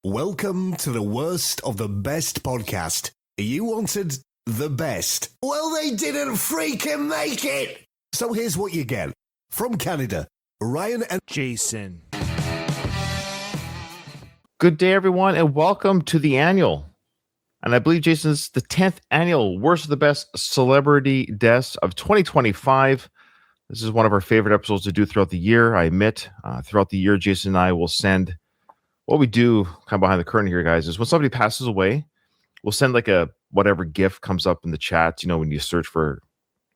Welcome to the worst of the best podcast. You wanted the best. Well, they didn't freaking make it. So here's what you get. From Canada, Ryan and Jason. Good day, everyone, and welcome to the annual. And I believe, Jason, this is the 10th annual Worst of the Best Celebrity Deaths of 2025. This is one of our favorite episodes to do throughout the year, I admit. Throughout the year, Jason and I will send... What we do, kind of behind the curtain here, guys, is when somebody passes away, we'll send like a whatever GIF comes up in the chat. You know, when you search for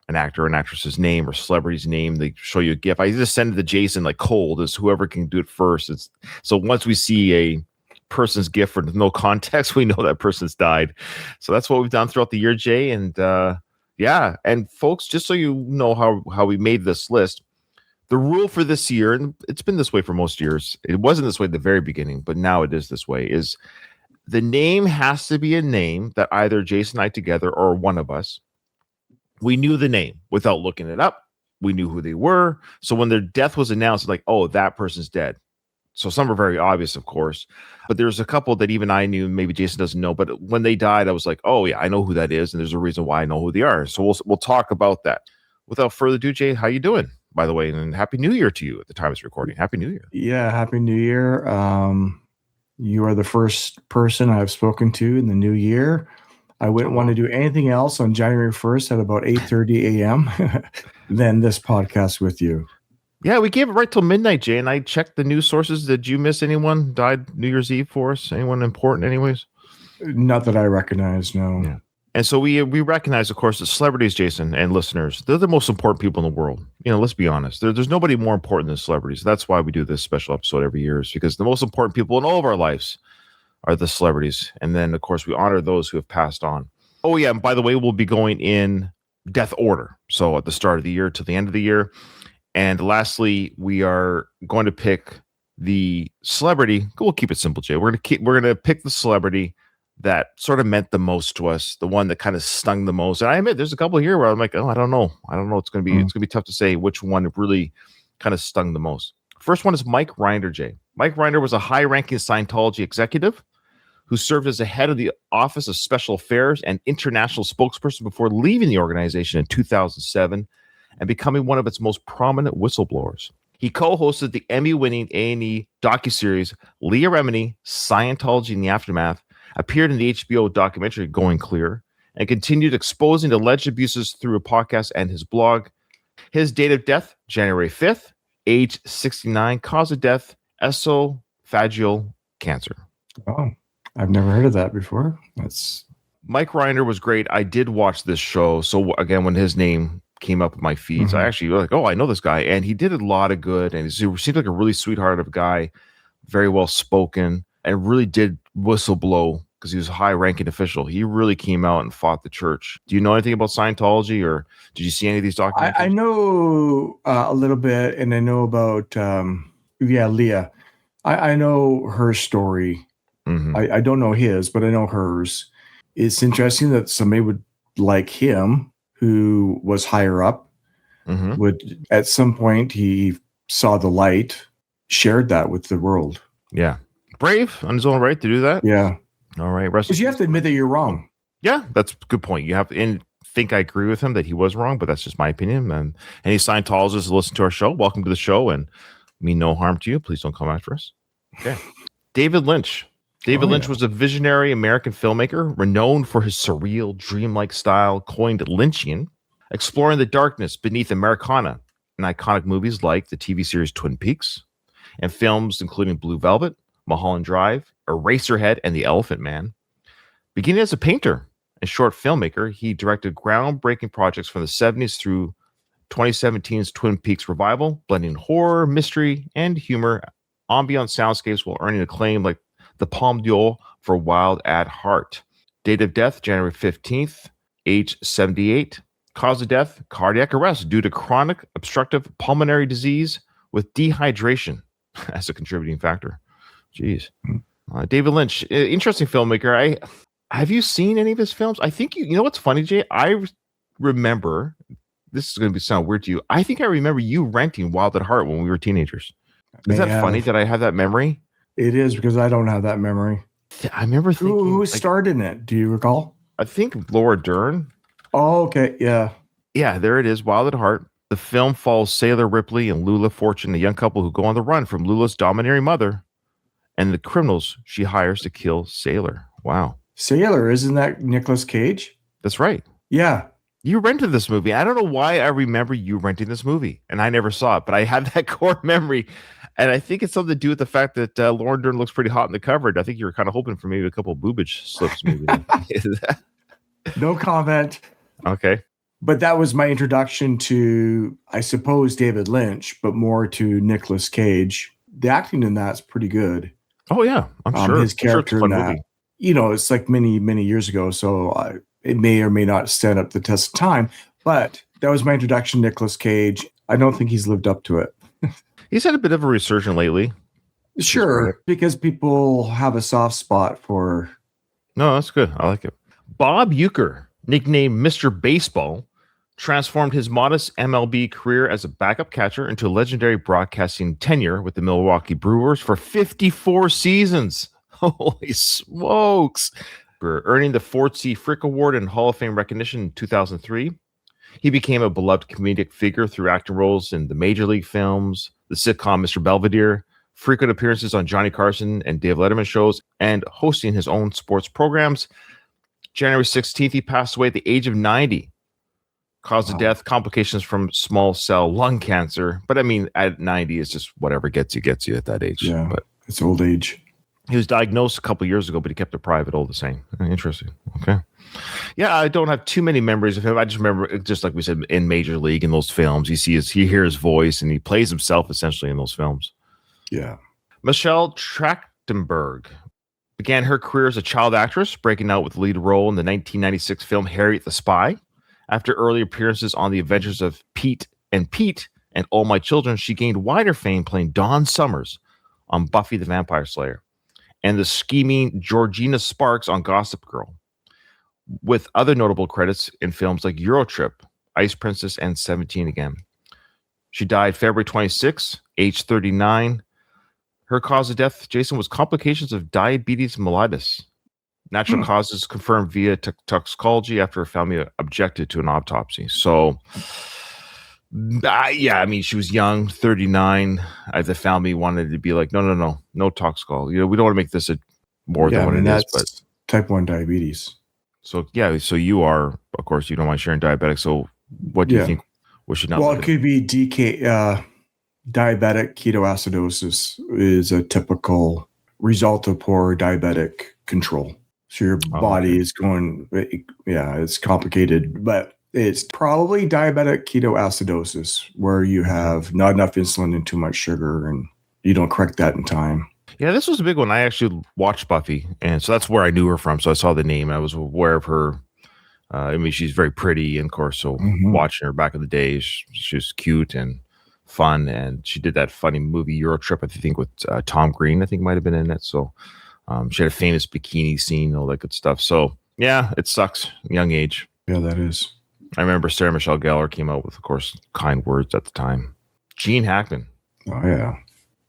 an actor or an actress's name or celebrity's name, they show you a GIF. I just send it to Jason like cold, as whoever can do it first. So once we see a person's GIF with no context, we know that person's died. So that's what we've done throughout the year, Jay. And yeah, and folks, just so you know how we made this list. The rule for this year, and it's been this way for most years, it wasn't this way at the very beginning, but now it is this way, is the name has to be a name that either Jason and I together or one of us, we knew the name without looking it up. We knew who they were. So when their death was announced, like, oh, that person's dead. So some are very obvious, of course, but there's a couple that even I knew, maybe Jason doesn't know, but when they died, I was like, oh yeah, I know who that is. And there's a reason why I know who they are. So we'll talk about that. Without further ado, Jay, how you doing? By the way, and Happy New Year to you at the time of this recording. Happy New Year. Yeah, Happy New Year. You are the first person I've spoken to in the new year. I wouldn't want to do anything else on January 1st at about 8:30 a.m. than this podcast with you. Yeah, we gave it right till midnight, Jay, and I checked the news sources. Did you miss anyone died New Year's Eve for us? Anyone important anyways? Not that I recognize, no. Yeah. And so we recognize, of course, that celebrities, Jason, and listeners, they're the most important people in the world. You know, let's be honest. There's nobody more important than celebrities. That's why we do this special episode every year, is because the most important people in all of our lives are the celebrities. And then, of course, we honor those who have passed on. Oh, yeah, and by the way, we'll be going in death order. So at the start of the year to the end of the year. And lastly, we are going to pick the celebrity. We'll keep it simple, Jay. We're going to pick the celebrity that sort of meant the most to us, the one that kind of stung the most. And I admit there's a couple here where I'm like, oh, I don't know. It's going to be tough to say which one really kind of stung the most. First one is Mike Reiner, Jay. Mike Reiner was a high-ranking Scientology executive who served as the head of the Office of Special Affairs and international spokesperson before leaving the organization in 2007 and becoming one of its most prominent whistleblowers. He co-hosted the Emmy-winning A&E docuseries Leah Remini, Scientology in the Aftermath, appeared in the HBO documentary Going Clear, and continued exposing alleged abuses through a podcast and his blog. His date of death, January 5th, age 69, cause of death, esophageal cancer. Oh, I've never heard of that before. Mike Reiner was great. I did watch this show. So again, when his name came up in my feeds, I actually was like, oh, I know this guy. And he did a lot of good. And he seemed like a really sweetheart of a guy, very well spoken, and really did whistleblow because he was a high-ranking official. He really came out and fought the church. Do you know anything about Scientology, or did you see any of these documentaries? I know a little bit, and I know about Leah. I know her story. I don't know his, but I know hers. It's interesting that somebody would like him, who was higher up, would at some point he saw the light, shared that with the world. Yeah. Brave on his own right to do that. Yeah. All right. Because you have to admit that you're wrong. Yeah, that's a good point. You have to, and think I agree with him that he was wrong, but that's just my opinion. And any Scientologists who listen to our show, welcome to the show, and mean no harm to you. Please don't come after us. Okay. David Lynch. David Lynch was a visionary American filmmaker renowned for his surreal, dreamlike style, coined Lynchian, exploring the darkness beneath Americana in iconic movies like the TV series Twin Peaks and films including Blue Velvet, Mulholland Drive, Eraserhead, and The Elephant Man. Beginning as a painter and short filmmaker, he directed groundbreaking projects from the 70s through 2017's Twin Peaks revival, blending horror, mystery, and humor, ambient soundscapes while earning acclaim like the Palme d'Or for Wild at Heart. Date of death, January 15th, age 78. Cause of death, cardiac arrest due to chronic obstructive pulmonary disease with dehydration as a contributing factor. Jeez. David Lynch, interesting filmmaker. Have you seen any of his films? I think you know what's funny, Jay? I remember, this is going to sound weird to you. I think I remember you renting Wild at Heart when we were teenagers. Is that funny that I have that memory? It is, because I don't have that memory. I remember thinking, who starred in it? Do you recall? I think Laura Dern. Oh, okay. Yeah. Yeah, there it is. Wild at Heart. The film follows Sailor Ripley and Lula Fortune, a young couple who go on the run from Lula's domineering mother and the criminals she hires to kill Sailor. Wow. Sailor, isn't that Nicolas Cage? That's right. Yeah. You rented this movie. I don't know why I remember you renting this movie, and I never saw it, but I have that core memory. And I think it's something to do with the fact that Lauren Dern looks pretty hot in the cover. I think you were kind of hoping for maybe a couple of boobage slips. Maybe. No comment. Okay. But that was my introduction to, I suppose, David Lynch, but more to Nicolas Cage. The acting in that's pretty good. Oh, yeah. I'm sure. His character in that, movie. It's like many, many years ago. So it may or may not stand up the test of time. But that was my introduction to Nicolas Cage. I don't think he's lived up to it. He's had a bit of a resurgence lately. Sure, because people have a soft spot for... No, that's good. I like it. Bob Uecker, nicknamed Mr. Baseball, transformed his modest MLB career as a backup catcher into legendary broadcasting tenure with the Milwaukee Brewers for 54 seasons. Holy smokes. For earning the Ford C. Frick Award and Hall of Fame recognition in 2003. He became a beloved comedic figure through acting roles in the Major League films, the sitcom Mr. Belvedere, frequent appearances on Johnny Carson and Dave Letterman shows, and hosting his own sports programs. January 16th, he passed away at the age of 90. Cause of death, complications from small cell lung cancer. But I mean, at 90, it's just whatever gets you at that age. Yeah, but it's old age. He was diagnosed a couple years ago, but he kept it private all the same. Interesting. Okay. Yeah, I don't have too many memories of him. I just remember, just like we said, in Major League, in those films, you hear his voice, and he plays himself essentially in those films. Yeah. Michelle Trachtenberg began her career as a child actress, breaking out with the lead role in the 1996 film Harriet the Spy. After early appearances on The Adventures of Pete and All My Children, she gained wider fame playing Dawn Summers on Buffy the Vampire Slayer and the scheming Georgina Sparks on Gossip Girl, with other notable credits in films like Eurotrip, Ice Princess, and 17 Again. She died February 26, age 39. Her cause of death, Jason, was complications of diabetes mellitus. Natural causes confirmed via toxicology after her family objected to an autopsy. So, I mean, she was young, 39. The family wanted to be like, no toxicology. We don't want to make this more than what it is. But type 1 diabetes. So, so you are, of course, you don't mind sharing diabetic. So what do you think we should not? Well, it could be diabetic ketoacidosis is a typical result of poor diabetic control. So your body is going, it's complicated, but it's probably diabetic ketoacidosis where you have not enough insulin and too much sugar and you don't correct that in time. Yeah, this was a big one. I actually watched Buffy, and so that's where I knew her from. So I saw the name, and I was aware of her. I mean, she's very pretty, and of course, so watching her back in the day, she was cute and fun, and she did that funny movie Eurotrip, I think, with Tom Green, I think might have been in it. So she had a famous bikini scene, all that good stuff. So yeah, it sucks. Young age. Yeah, that is. I remember Sarah Michelle Gellar came out with, of course, kind words at the time. Gene Hackman. Oh, yeah.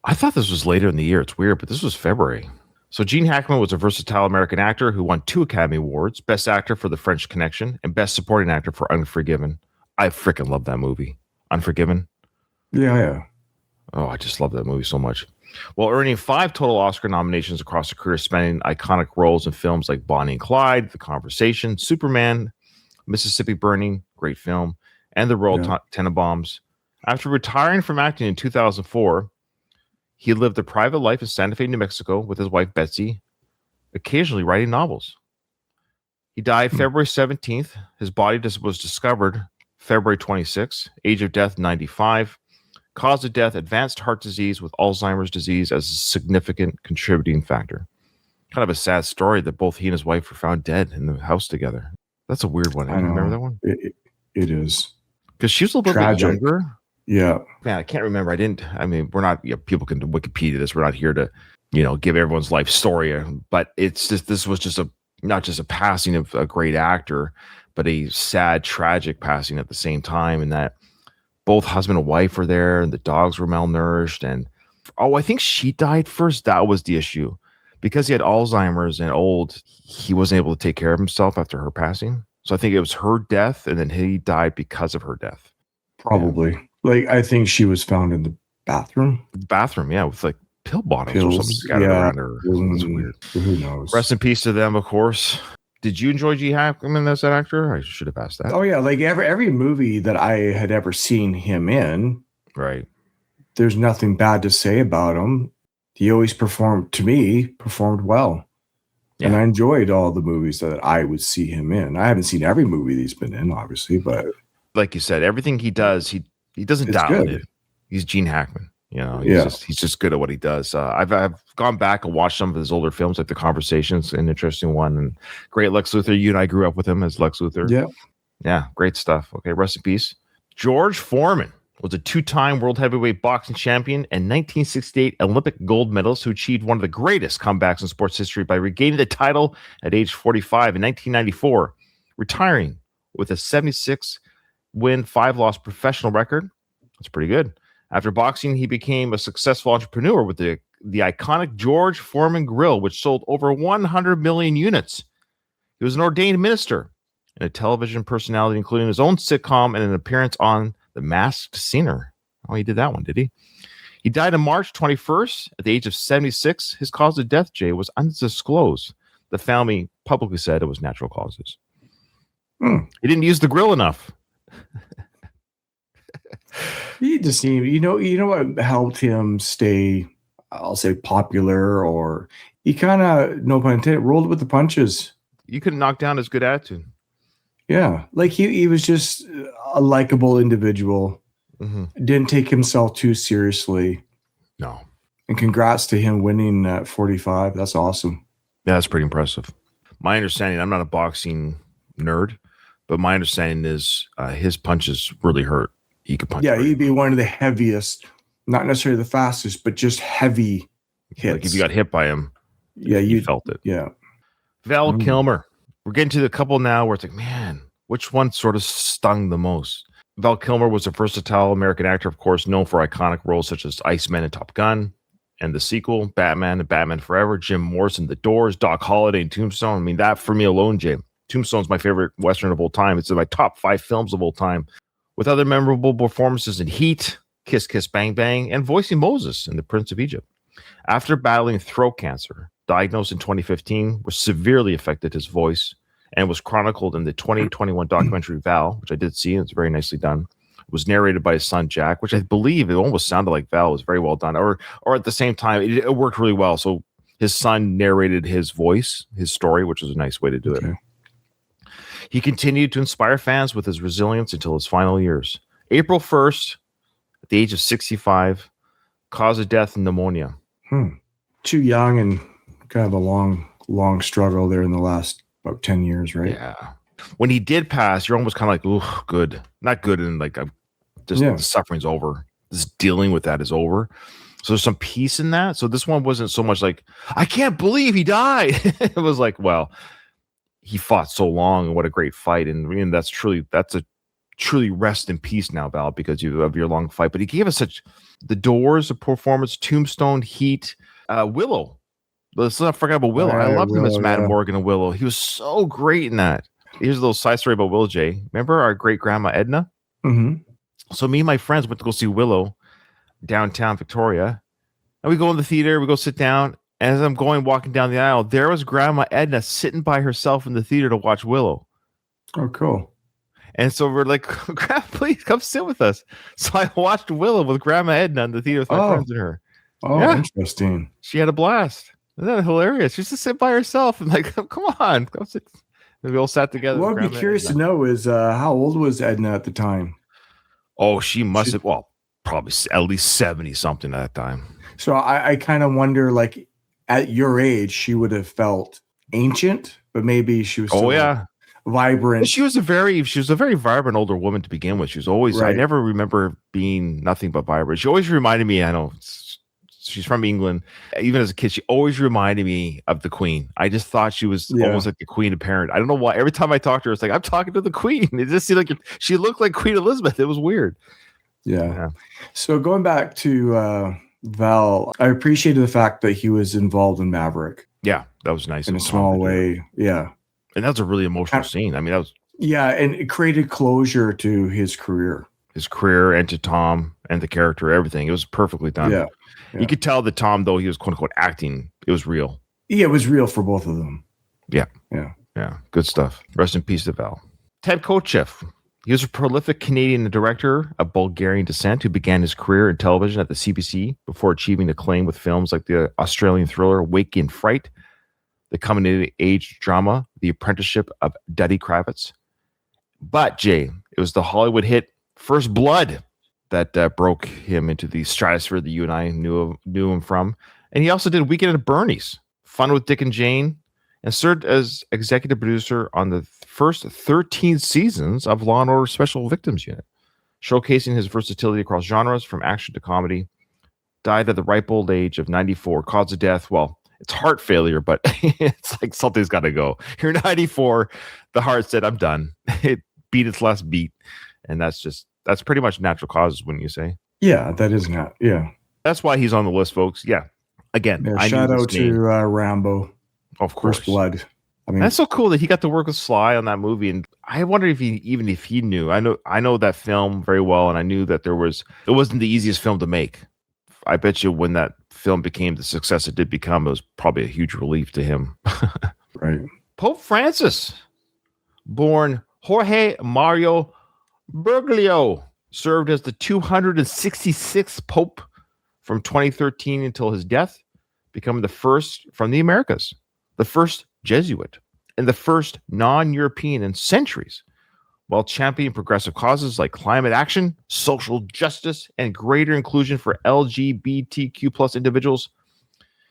I thought this was later in the year. It's weird, but this was February. So Gene Hackman was a versatile American actor who won 2 Academy Awards, Best Actor for The French Connection and Best Supporting Actor for Unforgiven. I freaking love that movie. Unforgiven. Yeah. Oh, I just love that movie so much. While earning 5 total Oscar nominations across a career, spanning iconic roles in films like Bonnie and Clyde, The Conversation, Superman, Mississippi Burning, great film, and The Royal Tenenbaums. After retiring from acting in 2004, he lived a private life in Santa Fe, New Mexico with his wife, Betsy, occasionally writing novels. He died February 17th. His body was discovered February 26th. Age of death, 95. Cause of death, advanced heart disease with Alzheimer's disease as a significant contributing factor. Kind of a sad story that both he and his wife were found dead in the house together. That's a weird one. I remember that one? It is. Because she was a little bit younger. Yeah. Man, I can't remember. We're not, people can Wikipedia this. We're not here to, give everyone's life story. But it's just, this was just not just a passing of a great actor, but a sad, tragic passing at the same time. And that both husband and wife were there and the dogs were malnourished. And I think she died first. That was the issue. Because he had Alzheimer's and old, he wasn't able to take care of himself after her passing. So I think it was her death, and then he died because of her death. Probably. Yeah. Like, I think she was found in the bathroom. Bathroom, yeah, with like pill bottles or something scattered around her. That's weird. Who knows? Rest in peace to them, of course. Did you enjoy Gene Hackman as that actor? I should have asked that. Oh yeah, like every movie that I had ever seen him in, right? There's nothing bad to say about him. He always performed well. Yeah. And I enjoyed all the movies that I would see him in. I haven't seen every movie that he's been in, obviously, but like you said, everything he does, he doesn't doubt it. He's Gene Hackman. You know, he's just good at what he does. I've gone back and watched some of his older films, like The Conversations, an interesting one, and great Lex Luthor. You and I grew up with him as Lex Luthor. Yeah, great stuff. Okay, rest in peace. George Foreman was a 2-time world heavyweight boxing champion and 1968 Olympic gold medalist who achieved one of the greatest comebacks in sports history by regaining the title at age 45 in 1994, retiring with a 76-win, 5-loss professional record. That's pretty good. After boxing, he became a successful entrepreneur with the iconic George Foreman Grill, which sold over 100 million units. He was an ordained minister and a television personality, including his own sitcom and an appearance on The Masked Singer. Oh, he did that one, did he? He died on March 21st at the age of 76. His cause of death, Jay, was undisclosed. The family publicly said it was natural causes. He didn't use the grill enough. He just seemed, you know what helped him stay, I'll say, popular, or he kind of, no pun intended, rolled with the punches. You couldn't knock down his good attitude. Yeah, like he was just a likable individual. Mm-hmm. Didn't take himself too seriously. No. And congrats to him winning at 45. That's awesome. Yeah, that's pretty impressive. My understanding, I'm not a boxing nerd, but my understanding is his punches really hurt. He could punch. Yeah, he'd be one of the heaviest, not necessarily the fastest, but just heavy hits. Like if you got hit by him, you felt it. Yeah. Val Kilmer. We're getting to the couple now where it's like, man, which one sort of stung the most? Val Kilmer was a versatile American actor, of course, known for iconic roles such as Iceman and Top Gun, and the sequel, Batman and Batman Forever, Jim Morrison, The Doors, Doc Holliday, and Tombstone. I mean, that for me alone, Jay. Tombstone's my favorite Western of all time. It's in my top 5 films of all time, with other memorable performances in Heat, Kiss Kiss Bang Bang, and voicing Moses in The Prince of Egypt. After battling throat cancer, diagnosed in 2015, which severely affected his voice and was chronicled in the 2021 documentary Val, which I did see, and it's very nicely done. It was narrated by his son Jack, which I believe it almost sounded like Val. It was very well done, or at the same time, it worked really well. So his son narrated his voice, his story, which was a nice way to do it. He continued to inspire fans with his resilience until his final years. April 1st, at the age of 65, cause of death, pneumonia. Too young and kind of a long struggle there in the last about 10 years, right? Yeah. When he did pass, you're almost kind of like, ooh, good. Not good, and like the suffering's over. This dealing with that is over. So there's some peace in that. So this one wasn't so much like, I can't believe he died. It was like, well, he fought so long, and what a great fight. And that's a truly rest in peace now, Val, because of your long fight. But he gave us such The Doors, a performance, Tombstone, Heat, Willow. Let's not forget about Willow. I loved him as Matt Morgan and Willow. He was so great in that. Here's a little side story about Willow, Jay. Remember our great grandma Edna? Mm-hmm. So me and my friends went to go see Willow downtown Victoria. And we go in the theater, we go sit down. As I'm walking down the aisle, there was Grandma Edna sitting by herself in the theater to watch Willow. Oh, cool. And so we're like, Grandma, please come sit with us. So I watched Willow with Grandma Edna in the theater with my friends and her. Oh, yeah. Interesting. She had a blast. Isn't that hilarious? She used to sit by herself and like, come on, come sit. And we all sat together. What I'd be curious to know is how old was Edna at the time? Oh, she must have, probably at least 70 something at that time. So I kind of wonder, like, at your age, she would have felt ancient, but maybe she was still vibrant. She was a very vibrant older woman to begin with. She was always, I never remember being nothing but vibrant. She always reminded me, I know she's from England. Even as a kid, she always reminded me of the Queen. I just thought she was almost like the Queen apparent. I don't know why. Every time I talked to her, it's like, I'm talking to the Queen. It just seemed like she looked like Queen Elizabeth. It was weird. Yeah. So going back to Val, I appreciated the fact that he was involved in Maverick. Yeah, that was nice. In a small way. Yeah. And that was a really emotional scene. I mean, that was. Yeah, and it created closure to his career. His career and to Tom and the character, everything. It was perfectly done. Yeah. You could tell that Tom, though he was quote unquote acting, it was real. Yeah, it was real for both of them. Yeah. Yeah. Yeah. Good stuff. Rest in peace to Val. Ted Kotcheff. He was a prolific Canadian director of Bulgarian descent who began his career in television at the CBC before achieving acclaim with films like the Australian thriller Wake in Fright, the coming-of-age drama The Apprenticeship of Duddy Kravitz. But, Jay, it was the Hollywood hit First Blood that broke him into the stratosphere that you and I knew him from. And he also did Weekend at Bernie's, Fun with Dick and Jane, and served as executive producer on the first 13 seasons of Law & Order Special Victims Unit, showcasing his versatility across genres from action to comedy. Died at the ripe old age of 94. Cause of death, well, it's heart failure, but it's like something's got to go. You're 94. The heart said, I'm done. It beat its last beat. And that's pretty much natural causes, wouldn't you say? Yeah, that is not. Yeah. That's why he's on the list, folks. Yeah. Again, yeah, shout out to Rambo. Of course. First Blood. I mean, that's so cool that he got to work with Sly on that movie. And I wonder if he knew. I know that film very well, and I knew that it wasn't the easiest film to make. I bet you when that film became the success it did become, it was probably a huge relief to him. Right. Pope Francis, born Jorge Mario Bergoglio, served as the 266th Pope from 2013 until his death, becoming the first from the Americas, the first Jesuit, and the first non-European in centuries, while championing progressive causes like climate action, social justice, and greater inclusion for LGBTQ plus individuals.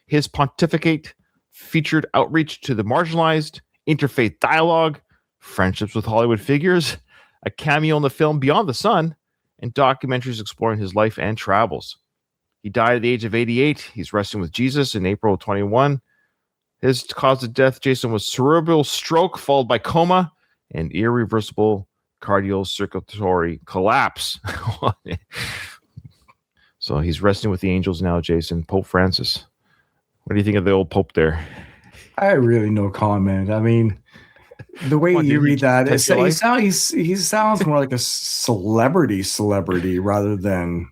His pontificate featured outreach to the marginalized, interfaith dialogue, friendships with Hollywood figures, a cameo in the film Beyond the Sun, and documentaries exploring his life and travels. He died at the age of 88. He's resting with Jesus in April of 21. His cause of death, Jason, was cerebral stroke followed by coma and irreversible cardiocirculatory collapse. So he's resting with the angels now, Jason. Pope Francis. What do you think of the old Pope there? I really no comment. I mean, the way you read that, he sounds more like a celebrity rather than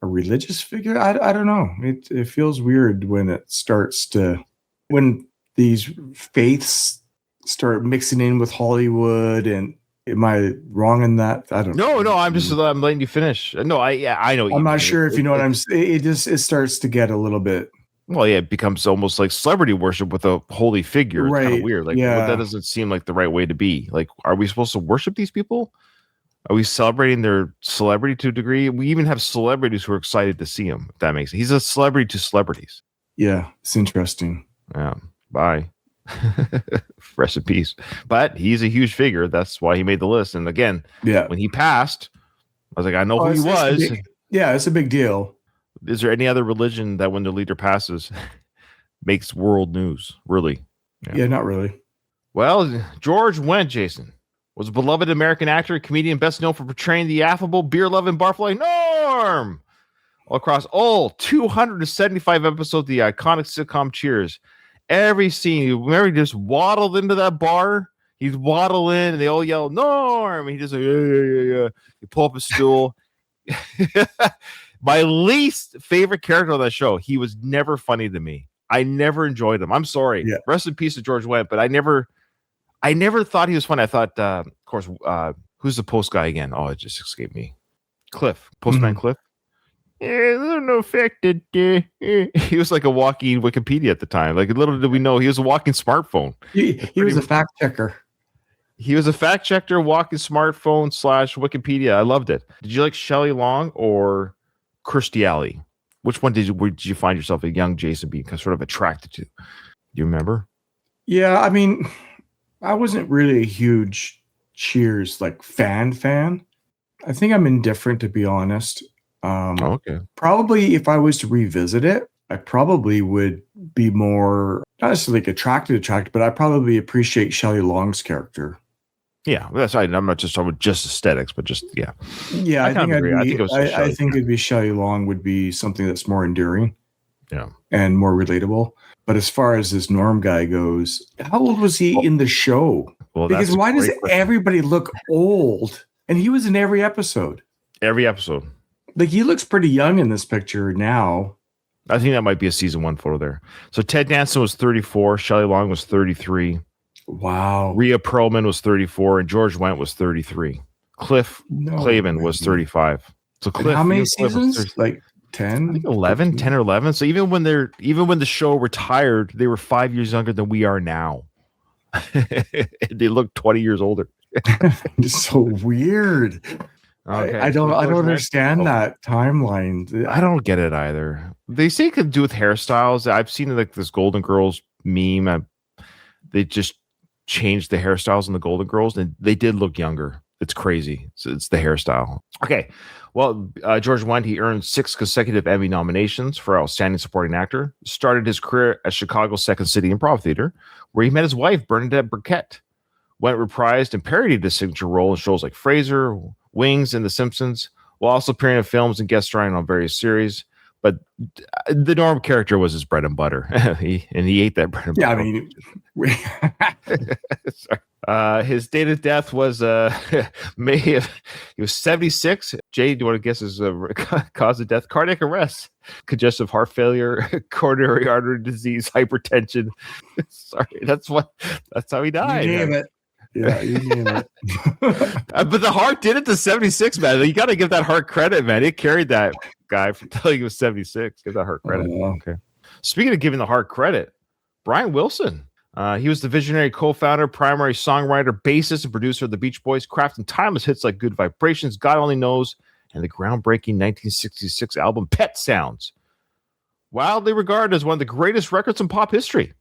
a religious figure. I don't know. It feels weird when it starts to, when these faiths start mixing in with Hollywood. And am I wrong in that? I don't know. No, I'm letting you finish. No, I know. I'm not sure if you know what I'm saying. It starts to get a little bit. Well, yeah, it becomes almost like celebrity worship with a holy figure. It's kind of weird. Like, yeah. that doesn't seem like the right way to be. Like, are we supposed to worship these people? Are we celebrating their celebrity to a degree? We even have celebrities who are excited to see him, if that makes sense. He's a celebrity to celebrities. Yeah, it's interesting. Yeah, bye. Rest in peace. But he's a huge figure. That's why he made the list. And again, when he passed, I was like, I know who he was. It's a big deal. Is there any other religion that when the leader passes makes world news? Really? Yeah, not really. Well, George Wendt, Jason, was a beloved American actor and comedian best known for portraying the affable, beer-loving barfly Norm across all 275 episodes of the iconic sitcom Cheers. Every scene, remember, he just waddled into that bar. He'd waddle in, and they all yell, Norm! And he just like, yeah. He pull up a stool. My least favorite character on that show. He was never funny to me. I never enjoyed him. I'm sorry. Yeah. Rest in peace to George Wendt, but I never thought he was funny. I thought, of course, who's the post guy again? Oh, it just escaped me. Cliff. Postman Cliff. Yeah, there's no fact that he was like a walking Wikipedia at the time. Like, little did we know he was a walking smartphone. He was a fact checker. He was a fact checker, walking smartphone / Wikipedia. I loved it. Did you like Shelley Long or Kirstie Alley? Which one did you find yourself a young Jason being sort of attracted to? Do you remember? Yeah, I mean, I wasn't really a huge Cheers like fan. I think I'm indifferent, to be honest. Okay. Probably if I was to revisit it, I probably would be more, not necessarily like attracted, but I probably appreciate Shelley Long's character. Yeah, that's right. I'm not just talking about just aesthetics, but just Yeah, I think I think it'd be Shelley Long would be something that's more enduring. Yeah. And more relatable. But as far as this Norm guy goes, how old was he in the show? Well, because why does everybody look old? And he was in every episode. Every episode. Like, he looks pretty young in this picture now. I think that might be a season 1 photo there. So Ted Danson was 34. Shelley Long was 33. Wow. Rhea Perlman was 34. And George Wendt was 33. Cliff Clavin was 35. So Cliff, and how many seasons? Like 10? I think 11, 10 or 11. So even when the show retired, they were 5 years younger than we are now. They look 20 years older. It's so weird. Okay, I don't understand that timeline. I don't get it either. They say it could do with hairstyles. I've seen like this Golden Girls meme. They just changed the hairstyles in the Golden Girls, and they did look younger. It's crazy. So it's the hairstyle. Okay. Well, George Wendt, he earned 6 consecutive Emmy nominations for Outstanding Supporting Actor. Started his career at Chicago's Second City Improv Theater, where he met his wife, Bernadette Burkett. Wendt reprised and parodied his signature role in shows like Frasier, Wings, and The Simpsons, while also appearing in films and guest starring on various series. But the Norm character was his bread and butter. he ate that bread and butter. Yeah, I mean, his date of death was May of, he was 76. Jay, do you want to guess his cause of death? Cardiac arrest, congestive heart failure, coronary artery disease, hypertension. Sorry, that's how he died. You name it. Yeah, you name it. But the heart did it to 76, man. You got to give that heart credit, man. It carried that guy until he was 76. Give that heart credit. Okay. Speaking of giving the heart credit, Brian Wilson. He was the visionary co-founder, primary songwriter, bassist, and producer of the Beach Boys, crafting timeless hits like Good Vibrations, God Only Knows, and the groundbreaking 1966 album Pet Sounds. Wildly regarded as one of the greatest records in pop history.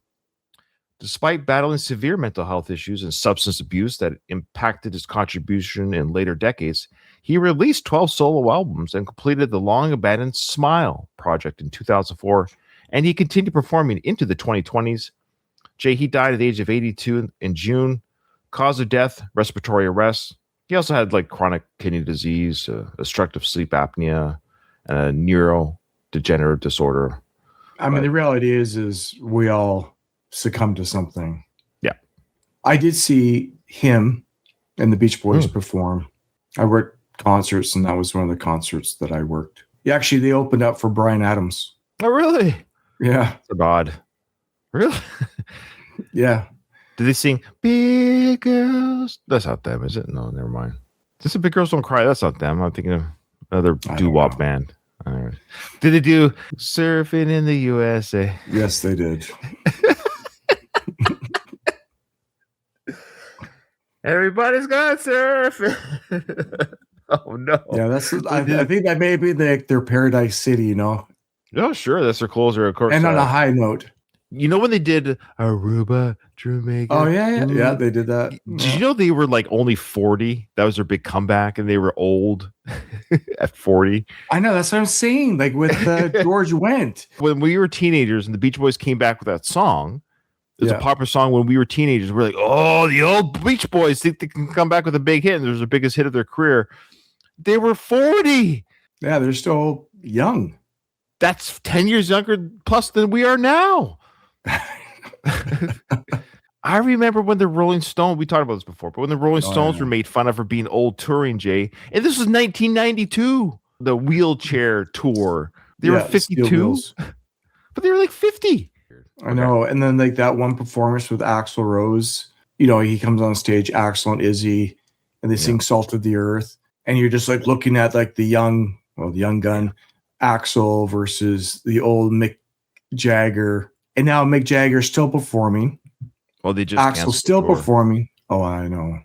Despite battling severe mental health issues and substance abuse that impacted his contribution in later decades, he released 12 solo albums and completed the long-abandoned Smile project in 2004, and he continued performing into the 2020s. Jay, he died at the age of 82 in June. Cause of death, respiratory arrest. He also had like chronic kidney disease, obstructive sleep apnea, and a neurodegenerative disorder. I mean, the reality is we all succumb to something. Yeah. I did see him and the Beach Boys perform. I worked concerts, and that was one of the concerts that I worked. Yeah, actually, they opened up for Bryan Adams. Oh, really? Yeah. That's odd. Really? Yeah. Did they sing Big Girls? That's not them, is it? No, never mind. This is Big Girls Don't Cry. That's not them. I'm thinking of another doo-wop band. All right. Did they do Surfing in the USA? Yes, they did. Everybody's got surf. Oh no! Yeah, that's. I think that may be their Paradise City. You know. Oh sure, that's their closer, of course. And on a high note, you know when they did Aruba, Jamaica. Oh yeah, they did that. Did you know they were like only 40? That was their big comeback, and they were old at 40. I know, that's what I'm saying. Like with George Wendt. When we were teenagers, and the Beach Boys came back with that song. It was a popular song when we were teenagers. We're like, oh, the old Beach Boys think they can come back with a big hit, and there's the biggest hit of their career. They were 40. Yeah, they're still young. That's 10 years younger plus than we are now. I remember when the Rolling Stones, we talked about this before, but when the Rolling Stones were made fun of for being old touring, Jay, and this was 1992, the wheelchair tour. They were 52, but they were like 50. I know. And then like that one performance with Axl Rose, you know, he comes on stage, Axl and Izzy, and they sing Salt of the Earth. And you're just like looking at like the young gun Axl versus the old Mick Jagger. And now Mick Jagger's still performing. Well, they just Axl's still performing. Oh, I know.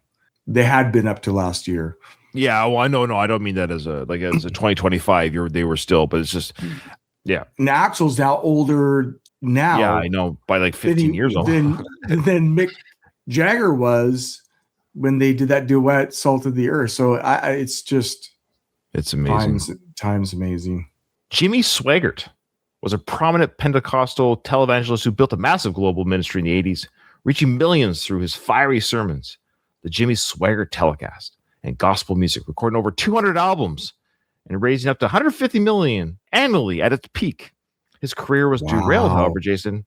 They had been up to last year. Yeah, well, I know. No, I don't mean that as a 2025. They were still, but it's just, yeah. And Axl's now older now. Yeah, I know, by like 15 years old. Than Mick Jagger was when they did that duet, Salt of the Earth. So it's amazing. Time's amazing. Jimmy Swaggart was a prominent Pentecostal televangelist who built a massive global ministry in the 80s, reaching millions through his fiery sermons. the Jimmy Swagger telecast, and gospel music, recording over 200 albums and raising up to $150 million annually at its peak. His career was derailed, however, Jason.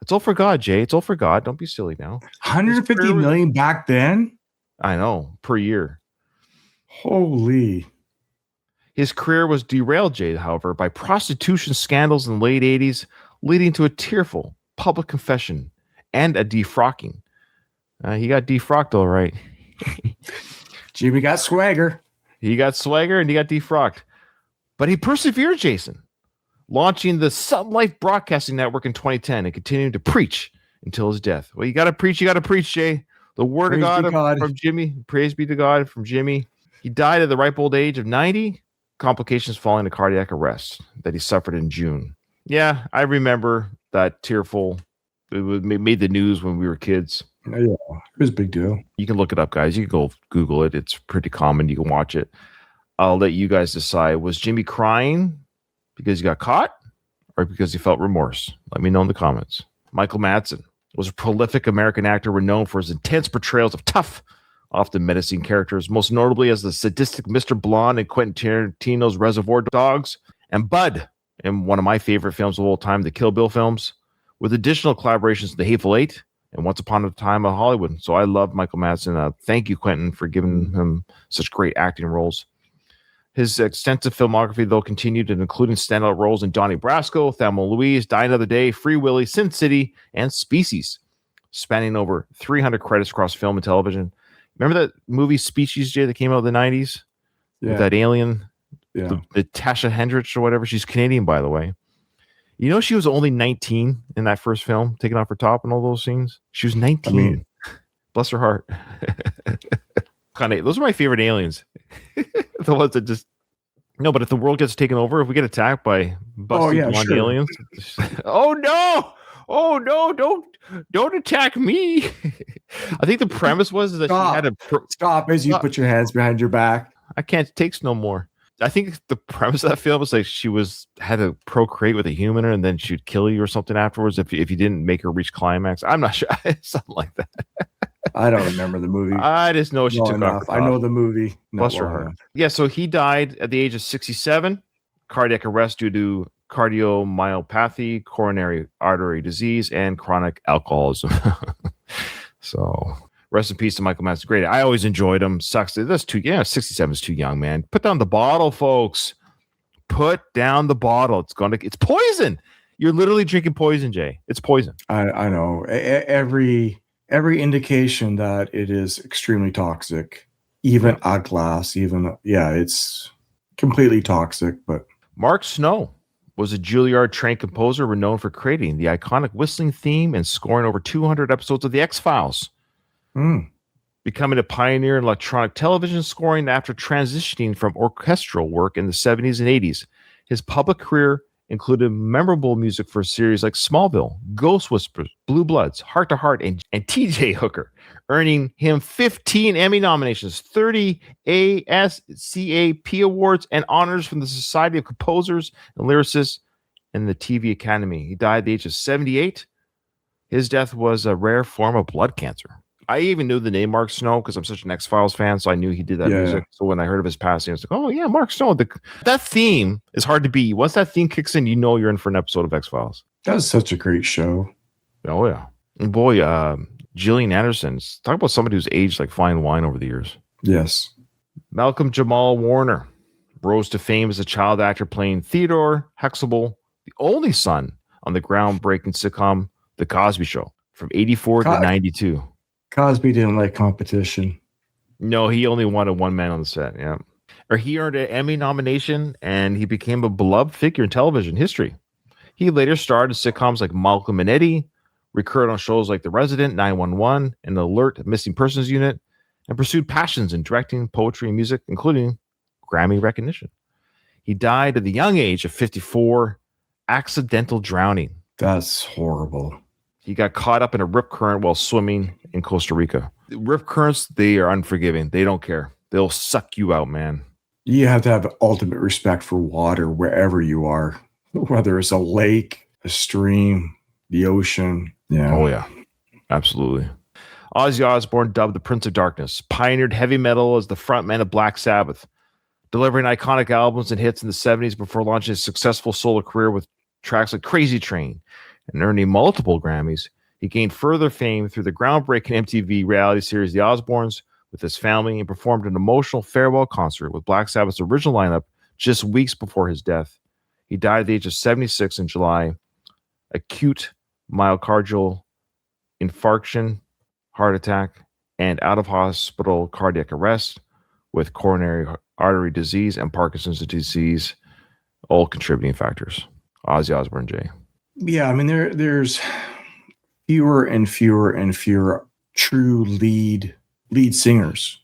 It's all for God, Jay. It's all for God. Don't be silly now. 150 million back then? I know, per year. Holy. His career was derailed, Jay, however, by prostitution scandals in the late 80s, leading to a tearful public confession and a defrocking. He got defrocked, all right. Jimmy got swagger. He got swagger and he got defrocked. But he persevered, Jason, launching the Sun Life Broadcasting Network in 2010 and continuing to preach until his death. Well, you got to preach, Jay. The word Praise of God from Jimmy. Praise be to God from Jimmy. He died at the ripe old age of 90, complications following a cardiac arrest that he suffered in June. Yeah, I remember that tearful. It made the news when we were kids. Yeah, it was a big deal. You can look it up, guys. You can go Google it. It's pretty common. You can watch it. I'll let you guys decide. Was Jimmy crying because he got caught or because he felt remorse? Let me know in the comments. Michael Madsen was a prolific American actor renowned for his intense portrayals of tough, often menacing characters, most notably as the sadistic Mr. Blonde in Quentin Tarantino's Reservoir Dogs, and Bud in one of my favorite films of all time, the Kill Bill films, with additional collaborations in The Hateful Eight and Once Upon a Time in Hollywood. So I love Michael Madsen. Thank you, Quentin, for giving him such great acting roles. His extensive filmography, though, continued, including standout roles in Donnie Brasco, Thelma and Louise, Die Another Day, Free Willy, Sin City, and Species, spanning over 300 credits across film and television. Remember that movie Species, Jay, that came out in the 90s? Yeah. With that alien? Yeah. The Tasha Hendricks or whatever. She's Canadian, by the way. You know, she was only 19 in that first film, taking off her top and all those scenes. She was 19. Bless her heart. Those are my favorite aliens. The ones that just but if the world gets taken over, if we get attacked by busted blonde aliens, oh no, don't attack me. I think the premise was that she had a stop as you put your hands behind your back. I can't take no more. I think the premise of that film was like she had to procreate with a human, and then she'd kill you or something afterwards if you didn't make her reach climax. I'm not sure. Something like that. I don't remember the movie. I just know she took off. I know the movie. Bless her heart. Yeah, so he died at the age of 67, cardiac arrest due to cardiomyopathy, coronary artery disease, and chronic alcoholism. So rest in peace to Michael Madsen. Great. I always enjoyed him. Sucks. That's 67 is too young, man. Put down the bottle, folks. Put down the bottle. It's poison. You're literally drinking poison, Jay. It's poison. I know. Every indication that it is extremely toxic, even a glass, it's completely toxic. But Mark Snow was a Juilliard-trained composer renowned for creating the iconic whistling theme and scoring over 200 episodes of The X-Files. Becoming a pioneer in electronic television scoring after transitioning from orchestral work in the 70s and 80s. His public career included memorable music for series like Smallville, Ghost Whisperers, Blue Bloods, Heart to Heart, and TJ Hooker, earning him 15 Emmy nominations, 30 ASCAP awards, and honors from the Society of Composers and Lyricists and the TV Academy. He died at the age of 78. His death was a rare form of blood cancer. I even knew the name Mark Snow because I'm such an X-Files fan, so I knew he did that music. So when I heard of his passing, I was like, oh, yeah, Mark Snow. That theme is hard to beat. Once that theme kicks in, you know you're in for an episode of X-Files. That was such a great show. Oh, yeah. And boy, Gillian Anderson. Talk about somebody who's aged like fine wine over the years. Yes. Malcolm Jamal Warner rose to fame as a child actor playing Theodore Huxtable, the only son on the groundbreaking sitcom The Cosby Show from 84 to 92. Cosby didn't like competition. No, he only wanted one man on the set. Yeah. Or he earned an Emmy nomination and he became a beloved figure in television history. He later starred in sitcoms like Malcolm and Eddie, recurred on shows like The Resident, 911, and Alert Missing Persons Unit, and pursued passions in directing, poetry, and music, including Grammy recognition. He died at the young age of 54, accidental drowning. That's horrible. He got caught up in a rip current while swimming in Costa Rica. Rip currents, they are unforgiving. They don't care. They'll suck you out, man. You have to have ultimate respect for water wherever you are, whether it's a lake, a stream, the ocean. Yeah. Oh, yeah. Absolutely. Ozzy Osbourne, dubbed the Prince of Darkness, pioneered heavy metal as the frontman of Black Sabbath, delivering iconic albums and hits in the 70s before launching a successful solo career with tracks like Crazy Train and earning multiple Grammys. He gained further fame through the groundbreaking MTV reality series The Osbournes with his family and performed an emotional farewell concert with Black Sabbath's original lineup just weeks before his death. He died at the age of 76 in July. Acute myocardial infarction, heart attack, and out-of-hospital cardiac arrest with coronary artery disease and Parkinson's disease, all contributing factors. Ozzy Osbourne, Jay. Yeah, I mean, there's fewer and fewer and fewer true lead singers.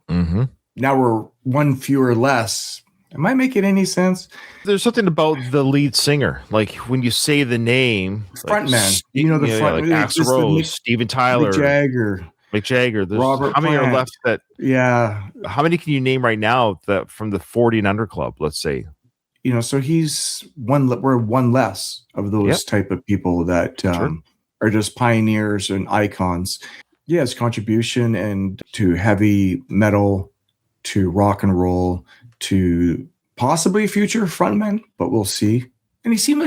Mm-hmm. Now we're one fewer less. Am I making any sense? There's something about the lead singer, like when you say the name, frontman. Like, front, like Axl Rose, Steven Tyler, Mick Jagger. There's Robert how many Plant. are left that? Yeah. How many can you name right now that from the 40 and under club? Let's say. So he's one. We're one less of those type of people that are just pioneers and icons. Yeah, his contribution and to heavy metal, to rock and roll, to possibly future frontman, but we'll see. And he seemed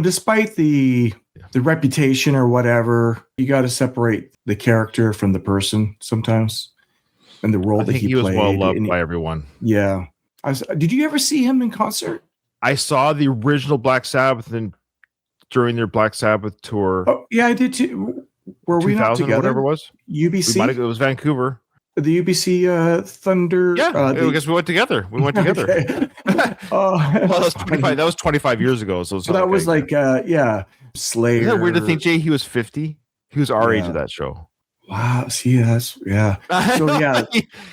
despite the reputation or whatever, you got to separate the character from the person sometimes, and the role that he played. Was well loved by everyone. Yeah. Did you ever see him in concert? I saw the original Black Sabbath during their Black Sabbath tour. Oh, yeah, I did too. Were we not together? Whatever it was. UBC? It was Vancouver. The UBC Thunder. Yeah, I guess we went together. Okay. That was 25 years ago. So that was Slayer. Isn't that weird to think, Jay, he was 50? He was our age at that show. Wow. See, So,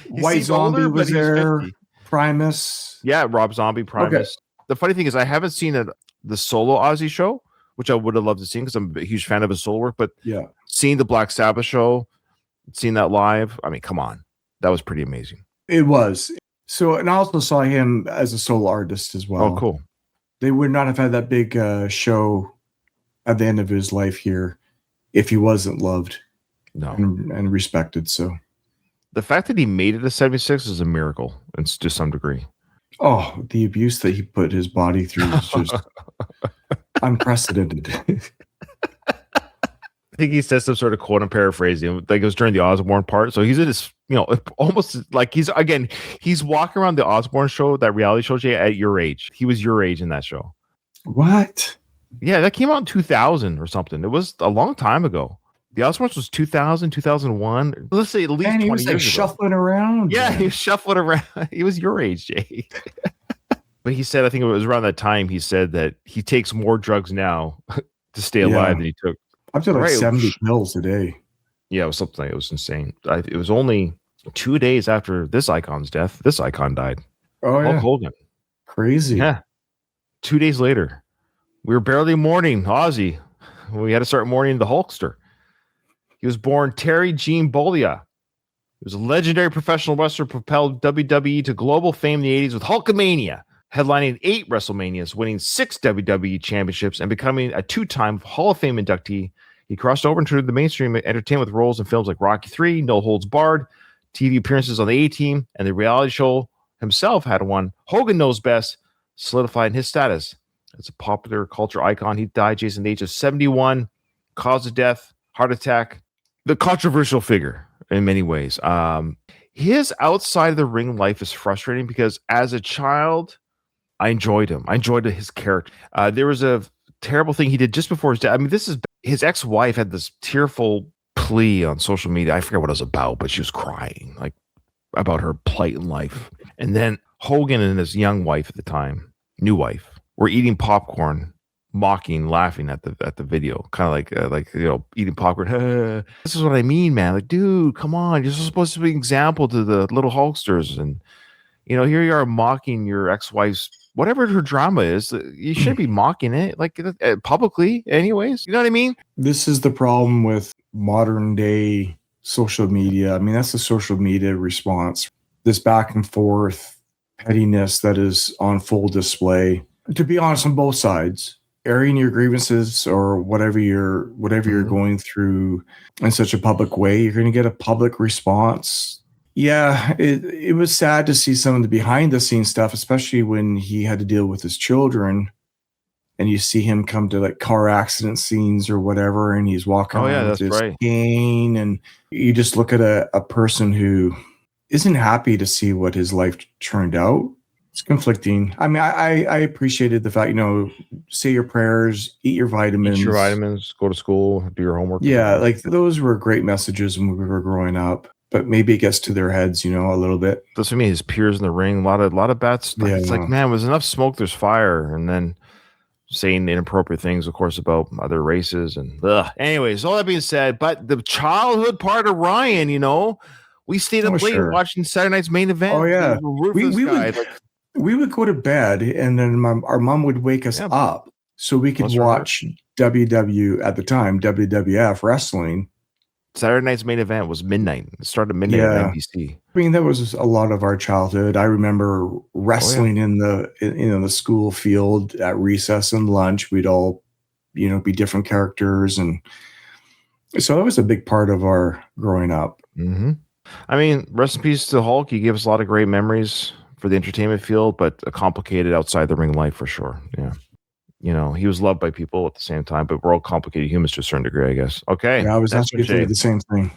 White Zombie was there. 50. Primus. Yeah, Rob Zombie, Primus. Okay. The funny thing is I haven't seen the solo Ozzy show, which I would have loved to see because I'm a huge fan of his solo work. But seeing the Black Sabbath show, seeing that live, I mean, come on. That was pretty amazing. It was. So, and I also saw him as a solo artist as well. Oh, cool. They would not have had that big show at the end of his life here if he wasn't loved and respected. So the fact that he made it to 76 is a miracle to some degree. Oh, the abuse that he put his body through is just unprecedented. I think he says some sort of quote, I'm paraphrasing, like it was during the Osbourne part. So he's in his, almost like he's walking around the Osbourne show, that reality show, Jay, at your age. He was your age in that show. What? Yeah, that came out in 2000 or something. It was a long time ago. The Osbournes was 2000, 2001. Let's say at least 20 years ago. Shuffling around. Yeah, he was shuffling around. He was your age, Jay. But he said, I think it was around that time, he said that he takes more drugs now to stay alive than he took. I've done 70 pills a day. Yeah, it was something. It was insane. It was only 2 days after this icon's death. This icon died. Oh, yeah. Hulk Hogan. Crazy. Yeah. 2 days later, we were barely mourning Ozzy. We had to start mourning the Hulkster. He was born Terry Gene Bollea. He was a legendary professional wrestler, propelled WWE to global fame in the 80s with Hulkamania, headlining 8 WrestleManias, winning 6 WWE championships, and becoming a 2-time Hall of Fame inductee. He crossed over into the mainstream entertainment with roles in films like Rocky III, No Holds Barred, TV appearances on the A-Team, and the reality show himself had one. Hogan Knows Best, solidifying his status as a popular culture icon. He died, Jason, at the age of 71. Cause of death, heart attack. The controversial figure in many ways. His outside of the ring life is frustrating because as a child, I enjoyed him. I enjoyed his character. There was a terrible thing he did just before his death. I mean, his ex-wife had this tearful plea on social media. I forget what it was about, but she was crying like about her plight in life. And then Hogan and his young wife at the time, new wife, were eating popcorn, mocking, laughing at the video, kind of like eating popcorn. This is what I mean, man. Like, dude, come on, you're supposed to be an example to the little Hulksters, and here you are mocking your ex-wife's whatever her drama is. You shouldn't be mocking it like publicly, anyways. You know what I mean? This is the problem with modern day social media. I mean, that's the social media response. This back and forth pettiness that is on full display. To be honest, on both sides. airing your grievances or whatever you're going through in such a public way, you're going to get a public response. Yeah, it was sad to see some of the behind the scenes stuff, especially when he had to deal with his children, and you see him come to like car accident scenes or whatever, and he's walking around with his cane, and you just look at a person who isn't happy to see what his life turned out. It's conflicting. I mean, I appreciated the fact, say your prayers, eat your vitamins. Eat your vitamins, go to school, do your homework. Yeah, like those were great messages when we were growing up. But maybe it gets to their heads, a little bit. That's what I mean. His peers in the ring, a lot of bad stuff. Yeah. It's like, man, there's enough smoke, there's fire. And then saying inappropriate things, of course, about other races. And anyways, all that being said, but the childhood part of Ryan, we stayed up late watching Saturday night's main event. Oh, yeah. We would go to bed, and then our mom would wake us up so we could watch WWF wrestling. Saturday night's main event was midnight. It started at midnight on NBC. I mean, that was a lot of our childhood. I remember wrestling in the school field at recess and lunch. We'd all, be different characters, and so that was a big part of our growing up. Mm-hmm. I mean, rest in peace to Hulk. He gave us a lot of great memories for the entertainment field, but a complicated outside the ring life for sure. Yeah. He was loved by people at the same time, but we're all complicated humans to a certain degree, I guess. Okay. Yeah, I was actually thinking the same thing.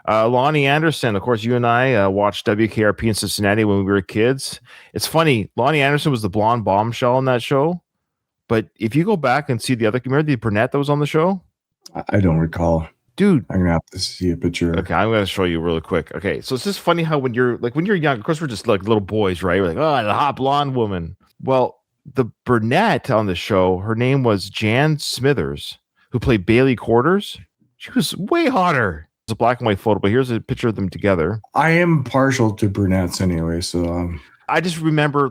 Lonnie Anderson, of course, you and I watched WKRP in Cincinnati when we were kids. It's funny. Lonnie Anderson was the blonde bombshell on that show. But if you go back and see the other, remember the brunette that was on the show? I don't recall. Dude. I'm going to have to see a picture. Okay, I'm going to show you really quick. Okay, so it's just funny how when you're young, of course, we're just like little boys, right? We're like, oh, the hot blonde woman. Well, the brunette on the show, her name was Jan Smithers, who played Bailey Quarters. She was way hotter. It's a black and white photo, but here's a picture of them together. I am partial to brunettes anyway, so I just remember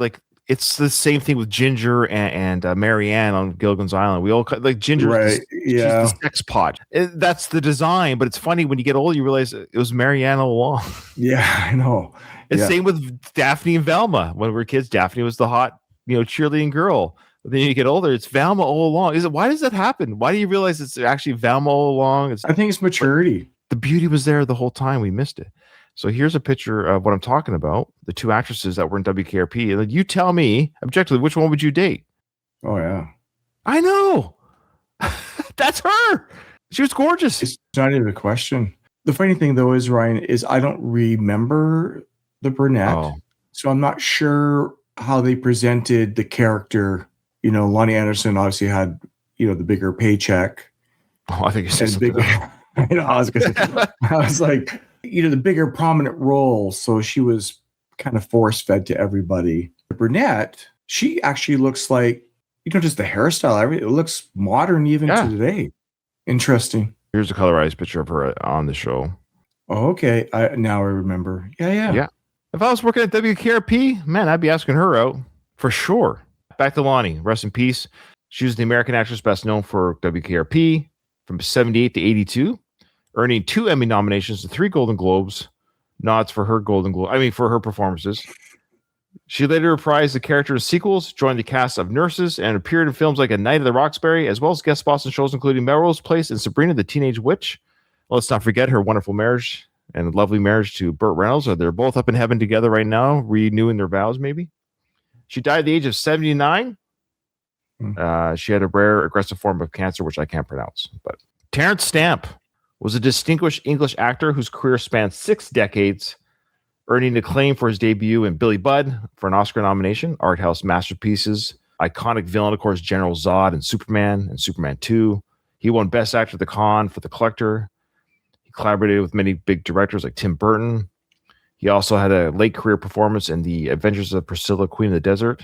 it's the same thing with Ginger and Marianne on Gilligan's Island. We all like Ginger, right? She's the sex pot. That's the design, but it's funny when you get older, you realize it was Marianne all along. Yeah, I know. And same with Daphne and Velma. When we were kids, Daphne was the hot, cheerleading girl. But then you get older, it's Velma all along. Why does that happen? Why do you realize it's actually Velma all along? I think it's maturity. The beauty was there the whole time. We missed it. So here's a picture of what I'm talking about. The two actresses that were in WKRP. And then you tell me, objectively, which one would you date? Oh, yeah. I know. That's her. She was gorgeous. It's not even a question. The funny thing, though, is, Ryan, is I don't remember the brunette. Oh. So I'm not sure how they presented the character. Lonnie Anderson obviously had, the bigger paycheck. Oh, I think it's bigger. I was like, the bigger prominent role. So she was kind of force fed to everybody. The brunette, she actually looks like, just the hairstyle, everything. It looks modern even to today. Interesting. Here's a colorized picture of her on the show. Oh, okay. Now I remember. Yeah. If I was working at WKRP, man, I'd be asking her out for sure. Back to Lonnie. Rest in peace. She was the American actress best known for WKRP from 78 to 82, earning 2 Emmy nominations and 3 Golden Globes nods for her for her performances. She later reprised the character in sequels, joined the cast of Nurses, and appeared in films like A Night of the Roxbury, as well as guest spots in shows including Melrose Place and Sabrina the Teenage Witch. Well, let's not forget her wonderful marriage and lovely marriage to Burt Reynolds. They're both up in heaven together right now, renewing their vows, maybe. She died at the age of 79. She had a rare, aggressive form of cancer, which I can't pronounce. But Terrence Stamp was a distinguished English actor whose career spanned 6 decades, earning acclaim for his debut in Billy Budd for an Oscar nomination, art house masterpieces, iconic villain, of course, General Zod and Superman 2. He won Best Actor at the Con for The Collector. He collaborated with many big directors like Tim Burton. He also had a late career performance in The Adventures of Priscilla, Queen of the Desert,